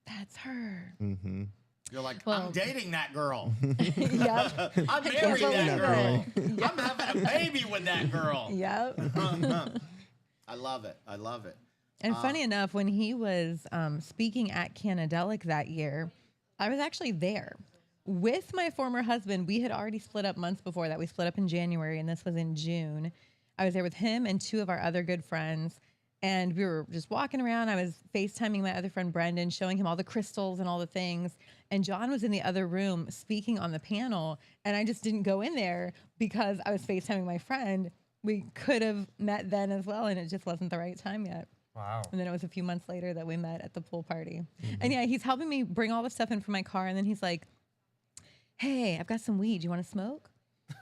that's her. Mm-hmm. You're like, I'm dating that girl. Yep. I'm marrying that girl. I'm having a baby with that girl. Yep. I love it. I love it. And funny enough, when he was speaking at Canadelic that year, I was actually there with my former husband. We had already split up months before that. We split up in January, and this was in June. I was there with him and two of our other good friends, and we were just walking around. I was FaceTiming my other friend, Brendan, showing him all the crystals and all the things. And John was in the other room speaking on the panel, and I just didn't go in there because I was FaceTiming my friend. We could have met then as well, and it just wasn't the right time yet. Wow. And then it was a few months later that we met at the pool party. And yeah, he's helping me bring all the stuff in from my car, and then he's like, hey, I've got some weed. You want to smoke?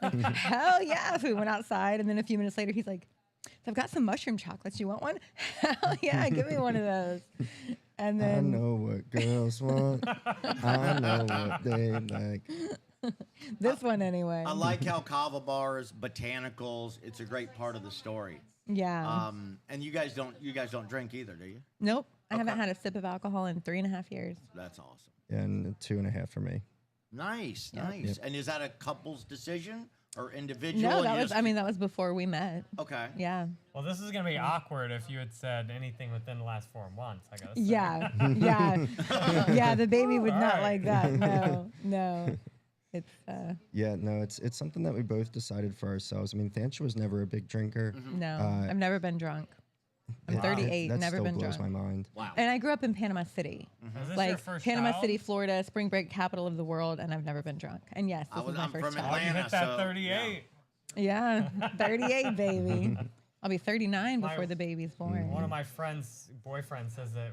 Like, hell yeah. So we went outside, and then a few minutes later, he's like, so I've got some mushroom chocolates. You want one? Hell yeah, give me one of those. And then I know what girls want. I know what they like. This one anyway. I like how kava bars, botanicals. It's a great part of the story. Yeah. And you guys don't drink either, do you? Nope. I haven't had a sip of alcohol in 3.5 years. That's awesome. Yeah, and 2.5 for me. Nice, Yep. nice. Yep. And is that a couple's decision or individual? No, and that was before we met. Okay. Yeah. Well, this is going to be awkward if you had said anything within the last 4 months, I guess. Yeah. Yeah. Yeah, the baby would not All right. like that. No. It's Yeah, no, it's something that we both decided for ourselves. I mean, Thansha was never a big drinker. no. I've never been drunk. I'm 38, That never still been blows drunk. my mind. Wow. And I grew up in Panama City. Is this your Like first Panama child? City, Florida, spring break capital of the world, and I've never been drunk. And yes, this is my I'm first from child. Oh, you Atlanta, hit that so, 38. Yeah, 38, baby. I'll be 39 My- before the baby's born. One of my friends' boyfriends says that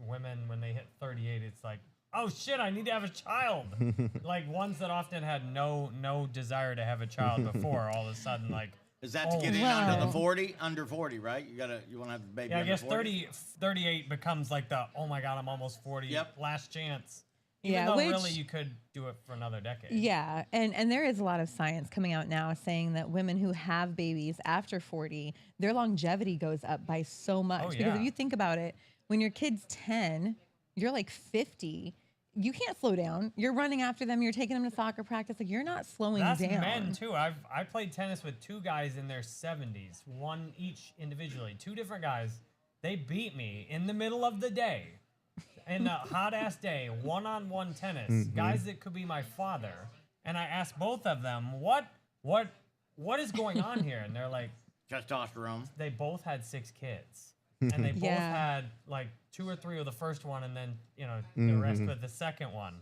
women, when they hit 38, it's like, oh shit, I need to have a child. Like ones that often had no desire to have a child before, all of a sudden, like. Is that to Oh, get in wow. under the 40? Under 40, right? You want to have the baby Yeah, I under guess 40? 38 becomes like the, oh my God, I'm almost 40. Yep. Last chance. Even Yeah, though which- really you could do it for another decade. Yeah, and there is a lot of science coming out now saying that women who have babies after 40, their longevity goes up by so much. Oh, Because yeah. if you think about it, when your kid's 10, you're like 50. You can't slow down. You're running after them. You're taking them to soccer practice. Like you're not slowing That's down. men too. I played tennis with two guys in their 70s, one each individually, two different guys. They beat me in the middle of the day, in a hot ass day, one-on-one tennis. Guys that could be my father, And I asked both of them, what is going on here? And they're like, Testosterone. they both had 6 kids. And they both Yeah. had like 2 or 3 with the first one, and then, you know, the rest with the second one.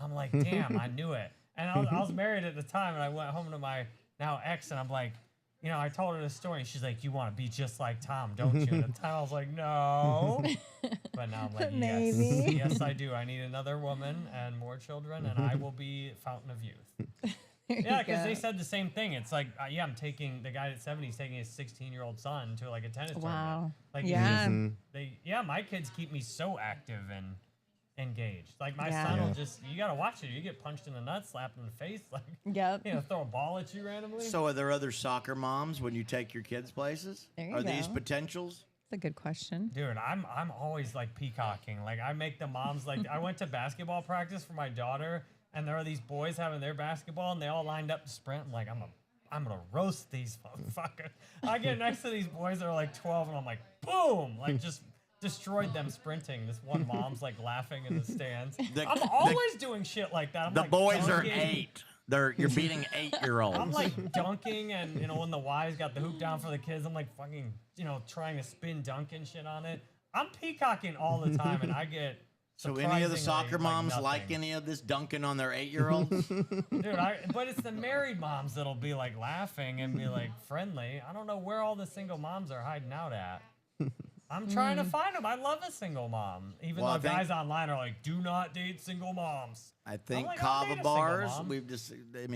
I'm like, damn, I knew it. And I was married at the time, and I went home to my now ex, and I'm like, you know, I told her the story, and she's like, you want to be just like Tom, don't you? At the time, I was like, no. But now I'm like, yes. Maybe. Yes, I do. I need another woman and more children, and I will be fountain of youth. Yeah, because they said the same thing. It's like, yeah, I'm taking the guy at 70, he's taking his 16-year-old son to like a tennis tournament. Wow. Like, Yeah. My kids keep me so active and engaged. Like my Yeah. son will just, you gotta watch it. You get punched in the nuts, slapped in the face, like, Yep. you know, throw a ball at you randomly. So are there other soccer moms when you take your kids places? There you Are these go. potentials? That's a good question. Dude, I'm always like peacocking. Like I make the moms like I went to basketball practice for my daughter, and there are these boys having their basketball, and they all lined up to sprint. I'm like, I'm gonna roast these motherfuckers. I get next to these boys that are like 12, and I'm like, boom, like just destroyed them sprinting. This one mom's like laughing in the stands. I'm always doing shit like that. I'm The like boys are dunking. 8. You're beating 8-year-olds. I'm like dunking, and you know when the Y's got the hoop down for the kids, I'm like fucking, you know, trying to spin dunk and shit on it. I'm peacocking all the time, and I get. So any of the surprisingly, soccer moms like nothing. any of this dunking on their 8-year-olds? Dude, but it's the married moms that'll be like laughing and be like friendly. I don't know where all the single moms are hiding out at. I'm trying to find them. I love a single mom. Even Well, I though think- guys online are like, do not date single moms. I think like, I'll date a Kava single bars. mom.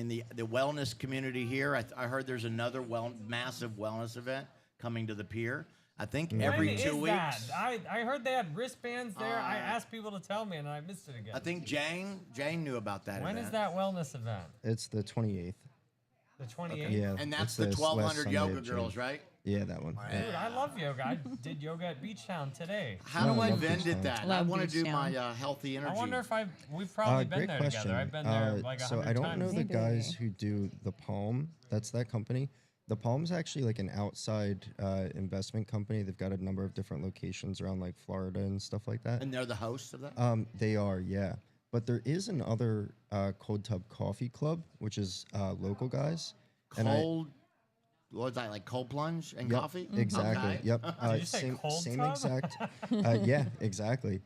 The wellness community here. I heard there's another massive wellness event coming to the pier. I think every When 2 is weeks. that? I heard they had wristbands there. I asked people to tell me, and I missed it again. I think Jane knew about that. When event. is that wellness event? It's the 28th. The 28th? Yeah. And that's it's the this 1,200 last yoga Sunday of June. girls, right? Yeah, that one. Yeah. Dude, I love yoga. I did yoga at Beach Town today. How do Oh, I love vend Beach it Town. that? I Love want to Beach do my Town. healthy energy. I wonder if we've probably been Great there question. together. I've been there like 100 so I don't times. know the Maybe. guys who do the Palm. That's that company. The Palm's actually like an outside investment company. They've got a number of different locations around like Florida and stuff like that. And they're the hosts of that? They are, yeah. But there is another Cold Tub Coffee Club, which is local guys. And Cold, what's that, like cold plunge and Yep, coffee? Exactly. Okay. Yep. Did you say cold same tub? exact. Yeah, exactly.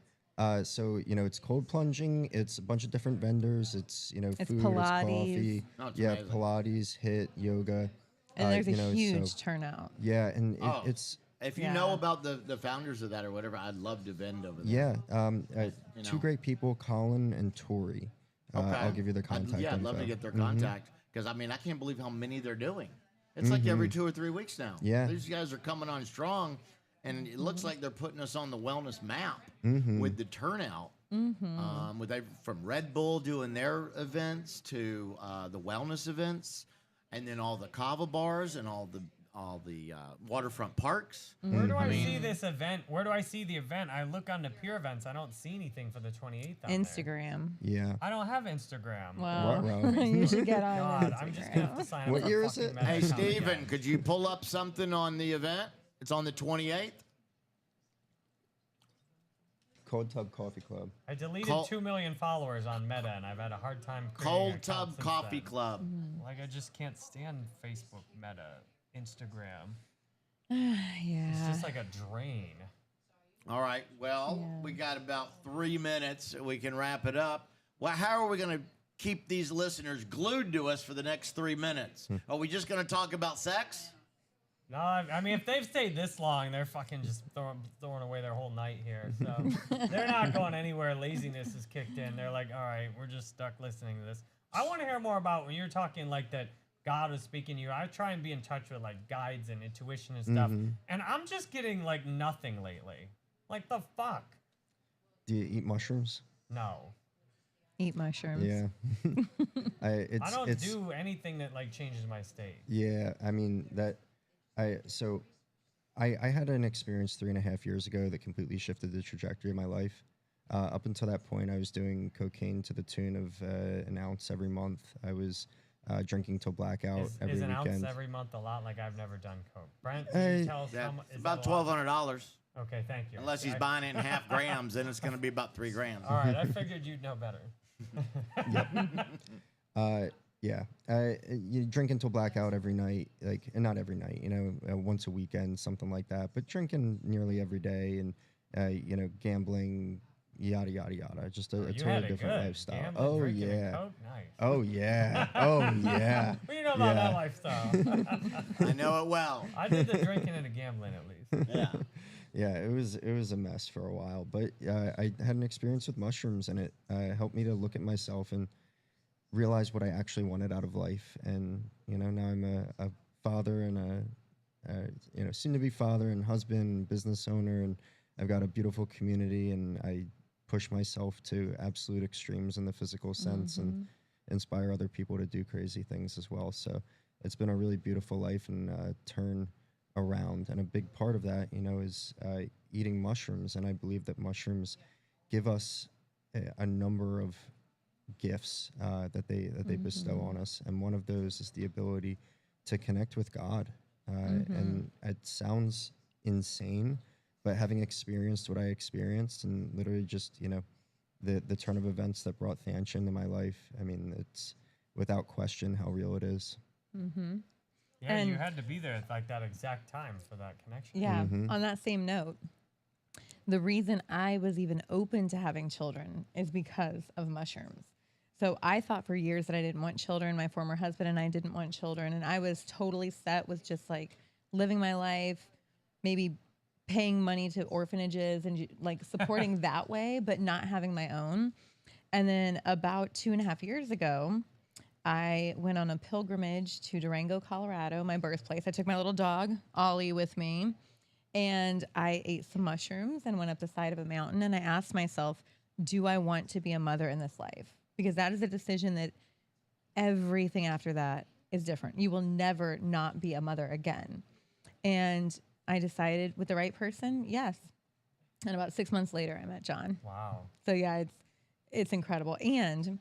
So it's cold plunging. It's a bunch of different vendors. It's It's food, Pilates. it's coffee. Oh, it's yeah, amazing. Pilates, HIIT, yoga. And there's a so- huge turnout. Yeah, and Oh. it's If you Yeah. know about the founders of that or whatever, I'd love to vend over there. yeah. you Two know. great people, Colin and Tori. I'll give you the contact. I'd love to info. get their contact because I mean I can't believe how many they're doing. It's like every 2 or 3 weeks now. Yeah. These guys are coming on strong, and it looks like they're putting us on the wellness map with the turnout. From Red Bull doing their events to the wellness events, and then all the kava bars and all the waterfront parks. Where do I see this event? Where do I see the event? I look on the peer events. I don't see anything for the 28th on there. Instagram. Yeah. I don't have Instagram. Well, Ruh-roh. you should get on God, I'm just gonna have to sign up What for year is fucking it? Meta Hey, account Steven, again. could you pull up something on the event? It's on the 28th. Cold Tub Coffee Club. I deleted Col- 2 million followers on Meta, and I've had a hard time creating Cold an account Tub since Coffee then. Club. Like I just can't stand Facebook, Meta, Instagram. yeah. It's just like a drain. All right. Well, Yeah. we got about 3 minutes. We can wrap it up. Well, how are we going to keep these listeners glued to us for the next 3 minutes? Are we just going to talk about sex? No, I mean, if they've stayed this long, they're fucking just throwing away their whole night here. So they're not going anywhere. Laziness is kicked in. They're like, all right, we're just stuck listening to this. I want to hear more about when you're talking like that God was speaking to you. I try and be in touch with like guides and intuition and stuff. And I'm just getting like nothing lately. Like the fuck? Do you eat mushrooms? No. Eat mushrooms. Yeah. I It's don't do anything that like changes my state. Yeah, I mean I had an experience 3.5 years ago that completely shifted the trajectory of my life. Up until that point, I was doing cocaine to the tune of an ounce every month. I was drinking till blackout every Is an weekend. ounce every month a lot? Like I've never done coke. Brent, can you tell us how much? It's about $1,200. Okay, thank you. Unless he's I- buying it in half grams, then it's going to be about 3 grams. All right, I figured you'd know better. Yeah, you drink until blackout every night, like, and not every night, once a weekend, something like that. But drinking nearly every day, and gambling, yada yada yada. Just a You totally had it different good. lifestyle. Gambling, Oh drinking, and yeah. Coke? Nice. Oh yeah. Oh yeah. What do you know about that Yeah. lifestyle? I know it well. I did the drinking and the gambling at least. Yeah. Yeah, it was a mess for a while, but I had an experience with mushrooms, and it helped me to look at myself and realize what I actually wanted out of life. And now I'm a father and a soon to be father and husband and business owner, and I've got a beautiful community, and I push myself to absolute extremes in the physical sense and inspire other people to do crazy things as well. So it's been a really beautiful life and turn around, and a big part of that is eating mushrooms. And I believe that mushrooms give us a number of gifts that they bestow on us, and one of those is the ability to connect with God. And it sounds insane, but having experienced what I experienced, and literally just the turn of events that brought Thansha into my life, I mean, it's without question how real it is. Yeah, And- you had to be there at like that exact time for that connection. Yeah. On that same note, the reason I was even open to having children is because of mushrooms. So I thought for years that I didn't want children. My former husband and I didn't want children. And I was totally set with just like living my life, maybe paying money to orphanages and like supporting that way, but not having my own. And then about 2.5 years ago, I went on a pilgrimage to Durango, Colorado, my birthplace. I took my little dog, Ollie, with me, and I ate some mushrooms and went up the side of a mountain. And I asked myself, do I want to be a mother in this life? Because that is a decision that everything after that is different. You will never not be a mother again. And I decided with the right person, yes. And about 6 months later, I met John. Wow. So yeah, it's incredible. And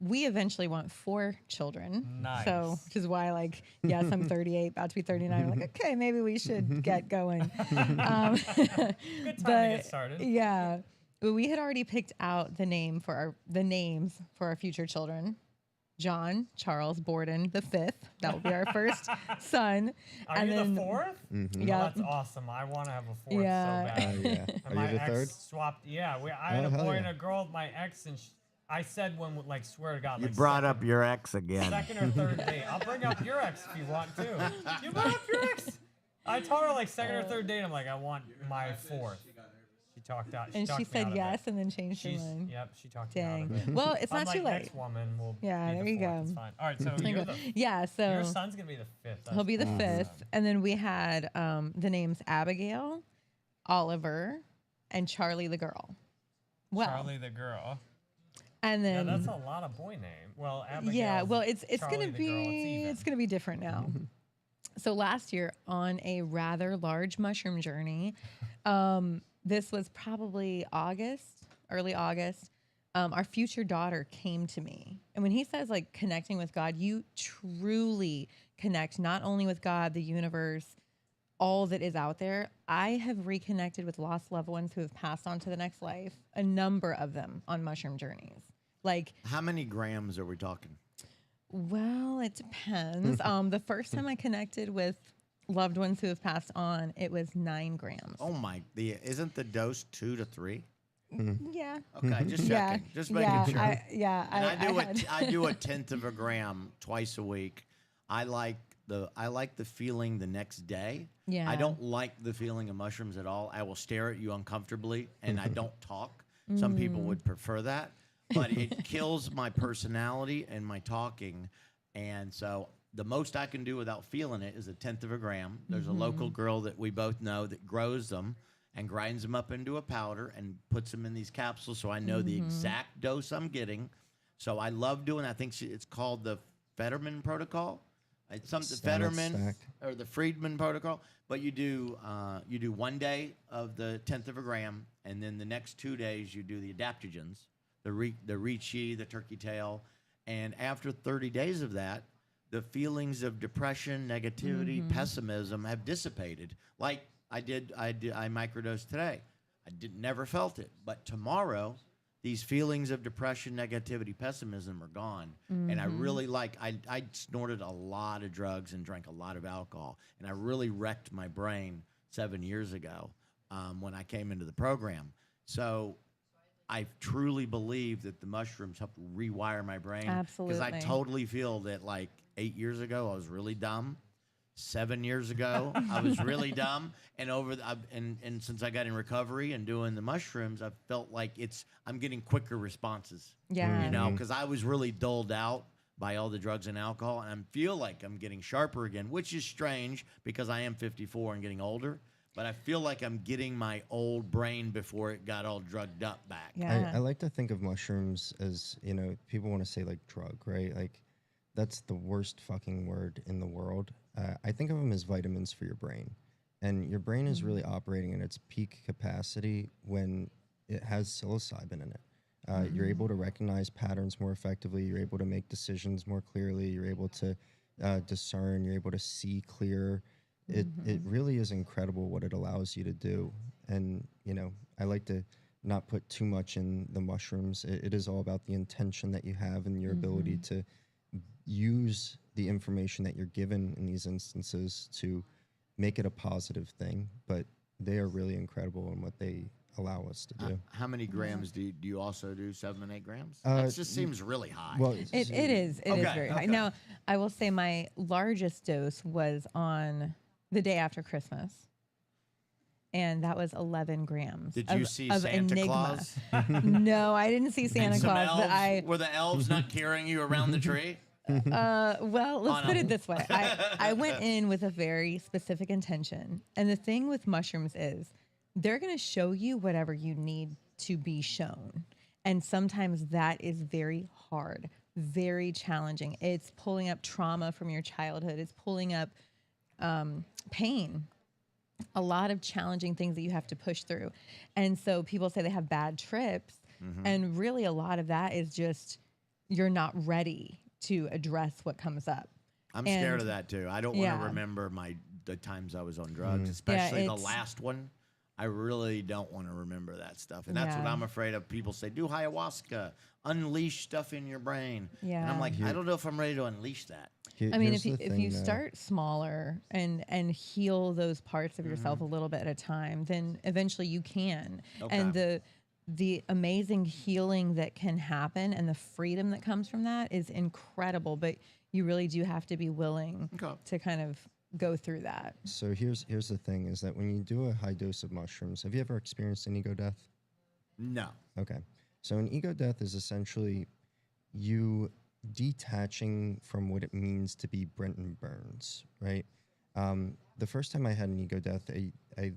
we eventually want 4 children. Nice. So, which is why, like, yes, I'm 38, about to be 39. I'm like, okay, maybe we should get going. Good time to get started. Yeah. But we had already picked out the names for our future children. John Charles Borden the 5th. That will be our first son. Are and you then, the 4th? Yeah. Oh, that's awesome. I want to have a 4th Yeah. so bad. Yeah. And Are my you the ex third? swapped. Yeah, I had Oh, a hell boy yeah. and a girl with my ex, and I said like, swear to God. You like brought second, up your ex again. second or third date. I'll bring up your ex if you want to. You brought up your ex. I told her like second or third date. I'm like, I want my 4th. She talked out. and she talked me said out of yes it. and then changed her She's, mind. yep, she talked me out Dang. of it. Well, it's not I'm too like, late. next woman will Yeah, be there the you 4th. go. It's fine. All right, so you're the, Yeah, so your son's gonna be the 5th. he'll be the That's 5th. And then we had the names Abigail, Oliver, and Charlie the girl. Well, Charlie the girl. and Yeah, then that's a lot of boy name. Well, Abigail. yeah, well, it's Charlie gonna the girl, it's be even. it's gonna be different now. So last year on a rather large mushroom journey, this was probably early August. Our future daughter came to me, and when he says like connecting with God, you truly connect not only with God, the universe, all that is out there. I have reconnected with lost loved ones who have passed on to the next life, a number of them on mushroom journeys. Like, How many grams are we talking? well, it depends. The first time I connected with loved ones who have passed on, it was 9 grams. Oh my! Isn't the dose 2 to 3? Yeah. Okay, just Yeah. checking. Just making Yeah. sure. And I I do a tenth of a gram twice a week. I like the feeling the next day. Yeah. I don't like the feeling of mushrooms at all. I will stare at you uncomfortably and I don't talk. Some people would prefer that, but it kills my personality and my talking. And so the most I can do without feeling it is a tenth of a gram. There's a local girl that we both know that grows them and grinds them up into a powder and puts them in these capsules so I know the exact dose I'm getting. So I love doing that. I think it's called the Fetterman protocol. It's something Standard Fetterman stack. or the Friedman protocol. But you do 1 day of the tenth of a gram, and then the next 2 days you do the adaptogens, the Reishi, the turkey tail, and after 30 days of that, the feelings of depression, negativity, pessimism have dissipated. Like I microdosed today. I never felt it, but tomorrow these feelings of depression, negativity, pessimism are gone. And I really I snorted a lot of drugs and drank a lot of alcohol. And I really wrecked my brain 7 years ago when I came into the program. So I truly believe that the mushrooms helped rewire my brain. Absolutely. Because I totally feel that like 8 years ago, I was really dumb. 7 years ago, I was really dumb. And and since I got in recovery and doing the mushrooms, I felt like I'm getting quicker responses. Yeah. You know, because I was really dulled out by all the drugs and alcohol. And I feel like I'm getting sharper again, which is strange because I am 54 and getting older. But I feel like I'm getting my old brain before it got all drugged up back. Yeah. I like to think of mushrooms as, you know, people want to say like drug, right? Like that's the worst fucking word in the world. I think of them as vitamins for your brain. And your brain is really operating in its peak capacity when it has psilocybin in it. You're able to recognize patterns more effectively. You're able to make decisions more clearly. You're able to discern. You're able to see clearer. It really is incredible what it allows you to do. And, you know, I like to not put too much in the mushrooms. It is all about the intention that you have and your ability to use the information that you're given in these instances to make it a positive thing. But they are really incredible in what they allow us to do. How many grams do you also do? 7 and 8 grams? That just seems really high. Well, It is very high. Now, I will say my largest dose was on the day after Christmas, and that was 11 grams. Did you see Santa Enigma. Claus? No, I didn't see Santa And some Claus, but elves? Were the elves not carrying you around the tree? well, let's put it this way. I went in with a very specific intention, and the thing with mushrooms is they're going to show you whatever you need to be shown, and sometimes that is very hard, very challenging. It's pulling up trauma from your childhood. It's pulling up pain, a lot of challenging things that you have to push through. And so people say they have bad trips. And really a lot of that is just, you're not ready to address what comes up. I'm scared of that too. I don't want to remember the times I was on drugs, especially the last one. I really don't want to remember that stuff. And that's what I'm afraid of. People say, do ayahuasca, unleash stuff in your brain. And I'm like, I don't know if I'm ready to unleash that. I mean, if you start smaller and heal those parts of yourself a little bit at a time, then eventually you can. And the amazing healing that can happen and the freedom that comes from that is incredible. But you really do have to be willing to kind of go through that. So here's the thing is that when you do a high dose of mushrooms, have you ever experienced an ego death? No. Okay. So an ego death is essentially you detaching from what it means to be Brenton Bruns, right? The first time I had an ego death, I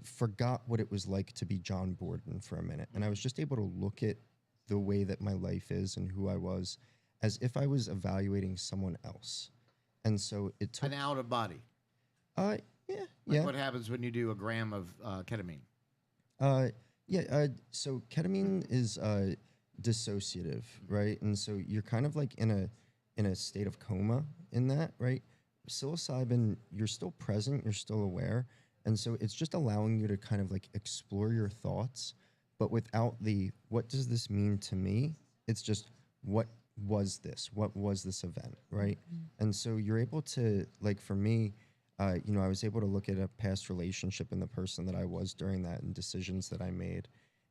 forgot what it was like to be John Borden for a minute. And I was just able to look at the way that my life is and who I was as if I was evaluating someone else. And so it took... An out of body. Yeah. What happens when you do a gram of ketamine? So ketamine is dissociative, right? And so you're kind of like in a state of coma in that, right? Psilocybin, you're still present, you're still aware. And so it's just allowing you to kind of like explore your thoughts, but without the, what does this mean to me? It's just, what was this? What was this event, right? And so you're able to, like for me, I was able to look at a past relationship and the person that I was during that and decisions that I made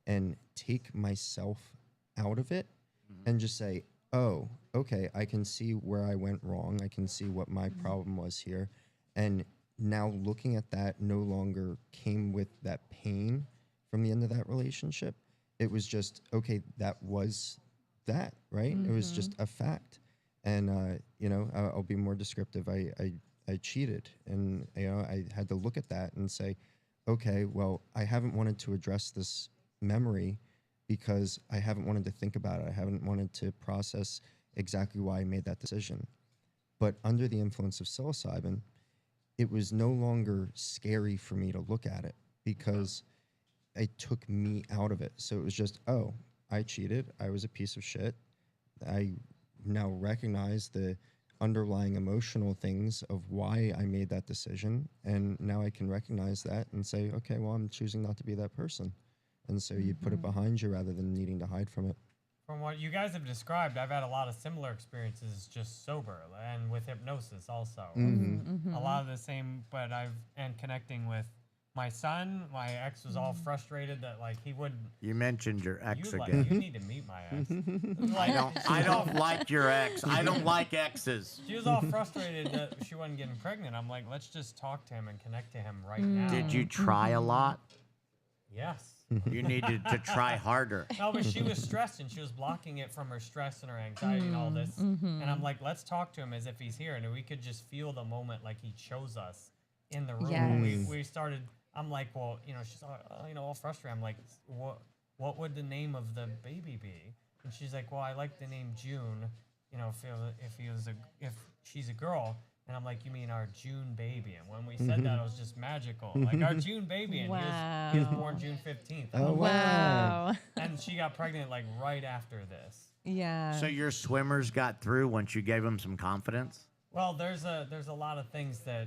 and take myself out of it and just say, oh, okay, I can see where I went wrong. I can see what my problem was here. And now looking at that no longer came with that pain from the end of that relationship. It was just, okay, that was that, right? It was just a fact. And, I'll be more descriptive. I cheated, and I had to look at that and say, okay, well, I haven't wanted to address this memory because I haven't wanted to think about it. I haven't wanted to process exactly why I made that decision. But under the influence of psilocybin, it was no longer scary for me to look at it because it took me out of it. So it was just, oh, I cheated. I was a piece of shit. I now recognize the underlying emotional things of why I made that decision. And now I can recognize that and say, okay, well, I'm choosing not to be that person. And so you put it behind you rather than needing to hide from it. From what you guys have described, I've had a lot of similar experiences just sober and with hypnosis also. A lot of the same, but and connecting with my son. My ex was all frustrated that like he wouldn't. You mentioned your ex You again. need to meet my ex. I don't like your ex. I don't like exes. She was all frustrated that she wasn't getting pregnant. I'm like, let's just talk to him and connect to him right now. Did you try a lot? Yes. You needed to try harder. No, but she was stressed and she was blocking it from her stress and her anxiety and all this. And I'm like, let's talk to him as if he's here. And we could just feel the moment like he chose us in the room. Yes. We started, I'm like, well, she's all frustrated. I'm like, what would the name of the baby be? And she's like, well, I like the name June, if she's a girl. And I'm like, you mean our June baby? And when we said that, it was just magical. Like our June baby. And he was born June 15th. Oh, wow. And she got pregnant like right after this. Yeah. So your swimmers got through once you gave them some confidence? Well, there's a lot of things that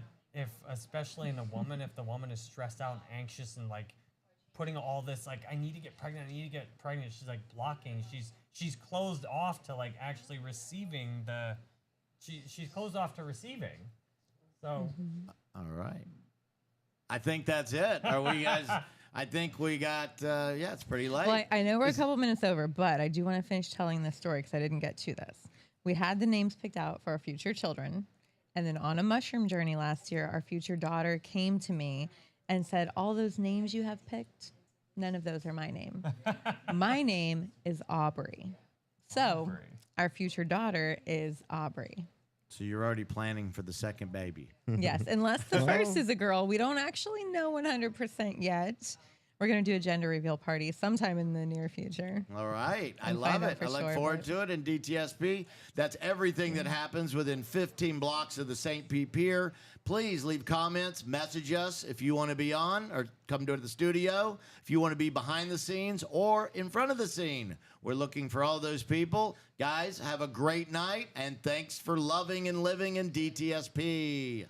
especially in a woman, if the woman is stressed out and anxious and like putting all this, like, I need to get pregnant, she's like blocking. She's closed off to like actually receiving she's closed off to receiving. So. All right. I think that's it. Are we guys? I think we got, it's pretty late. Well, I know we're a couple minutes over, but I do want to finish telling this story because I didn't get to this. We had the names picked out for our future children. And then on a mushroom journey last year, our future daughter came to me and said, all those names you have picked, none of those are my name. My name is Aubrey. So our future daughter is Aubrey. So you're already planning for the second baby. Yes, unless the first is a girl. We don't actually know 100% yet. We're going to do a gender reveal party sometime in the near future. All right. I And love find out it. for I look sure, forward but- to it in DTSP. That's everything that happens within 15 blocks of the St. Pete Pier. Please leave comments, message us if you want to be on or come to the studio, if you want to be behind the scenes or in front of the scene. We're looking for all those people. Guys, have a great night, and thanks for loving and living in DTSP.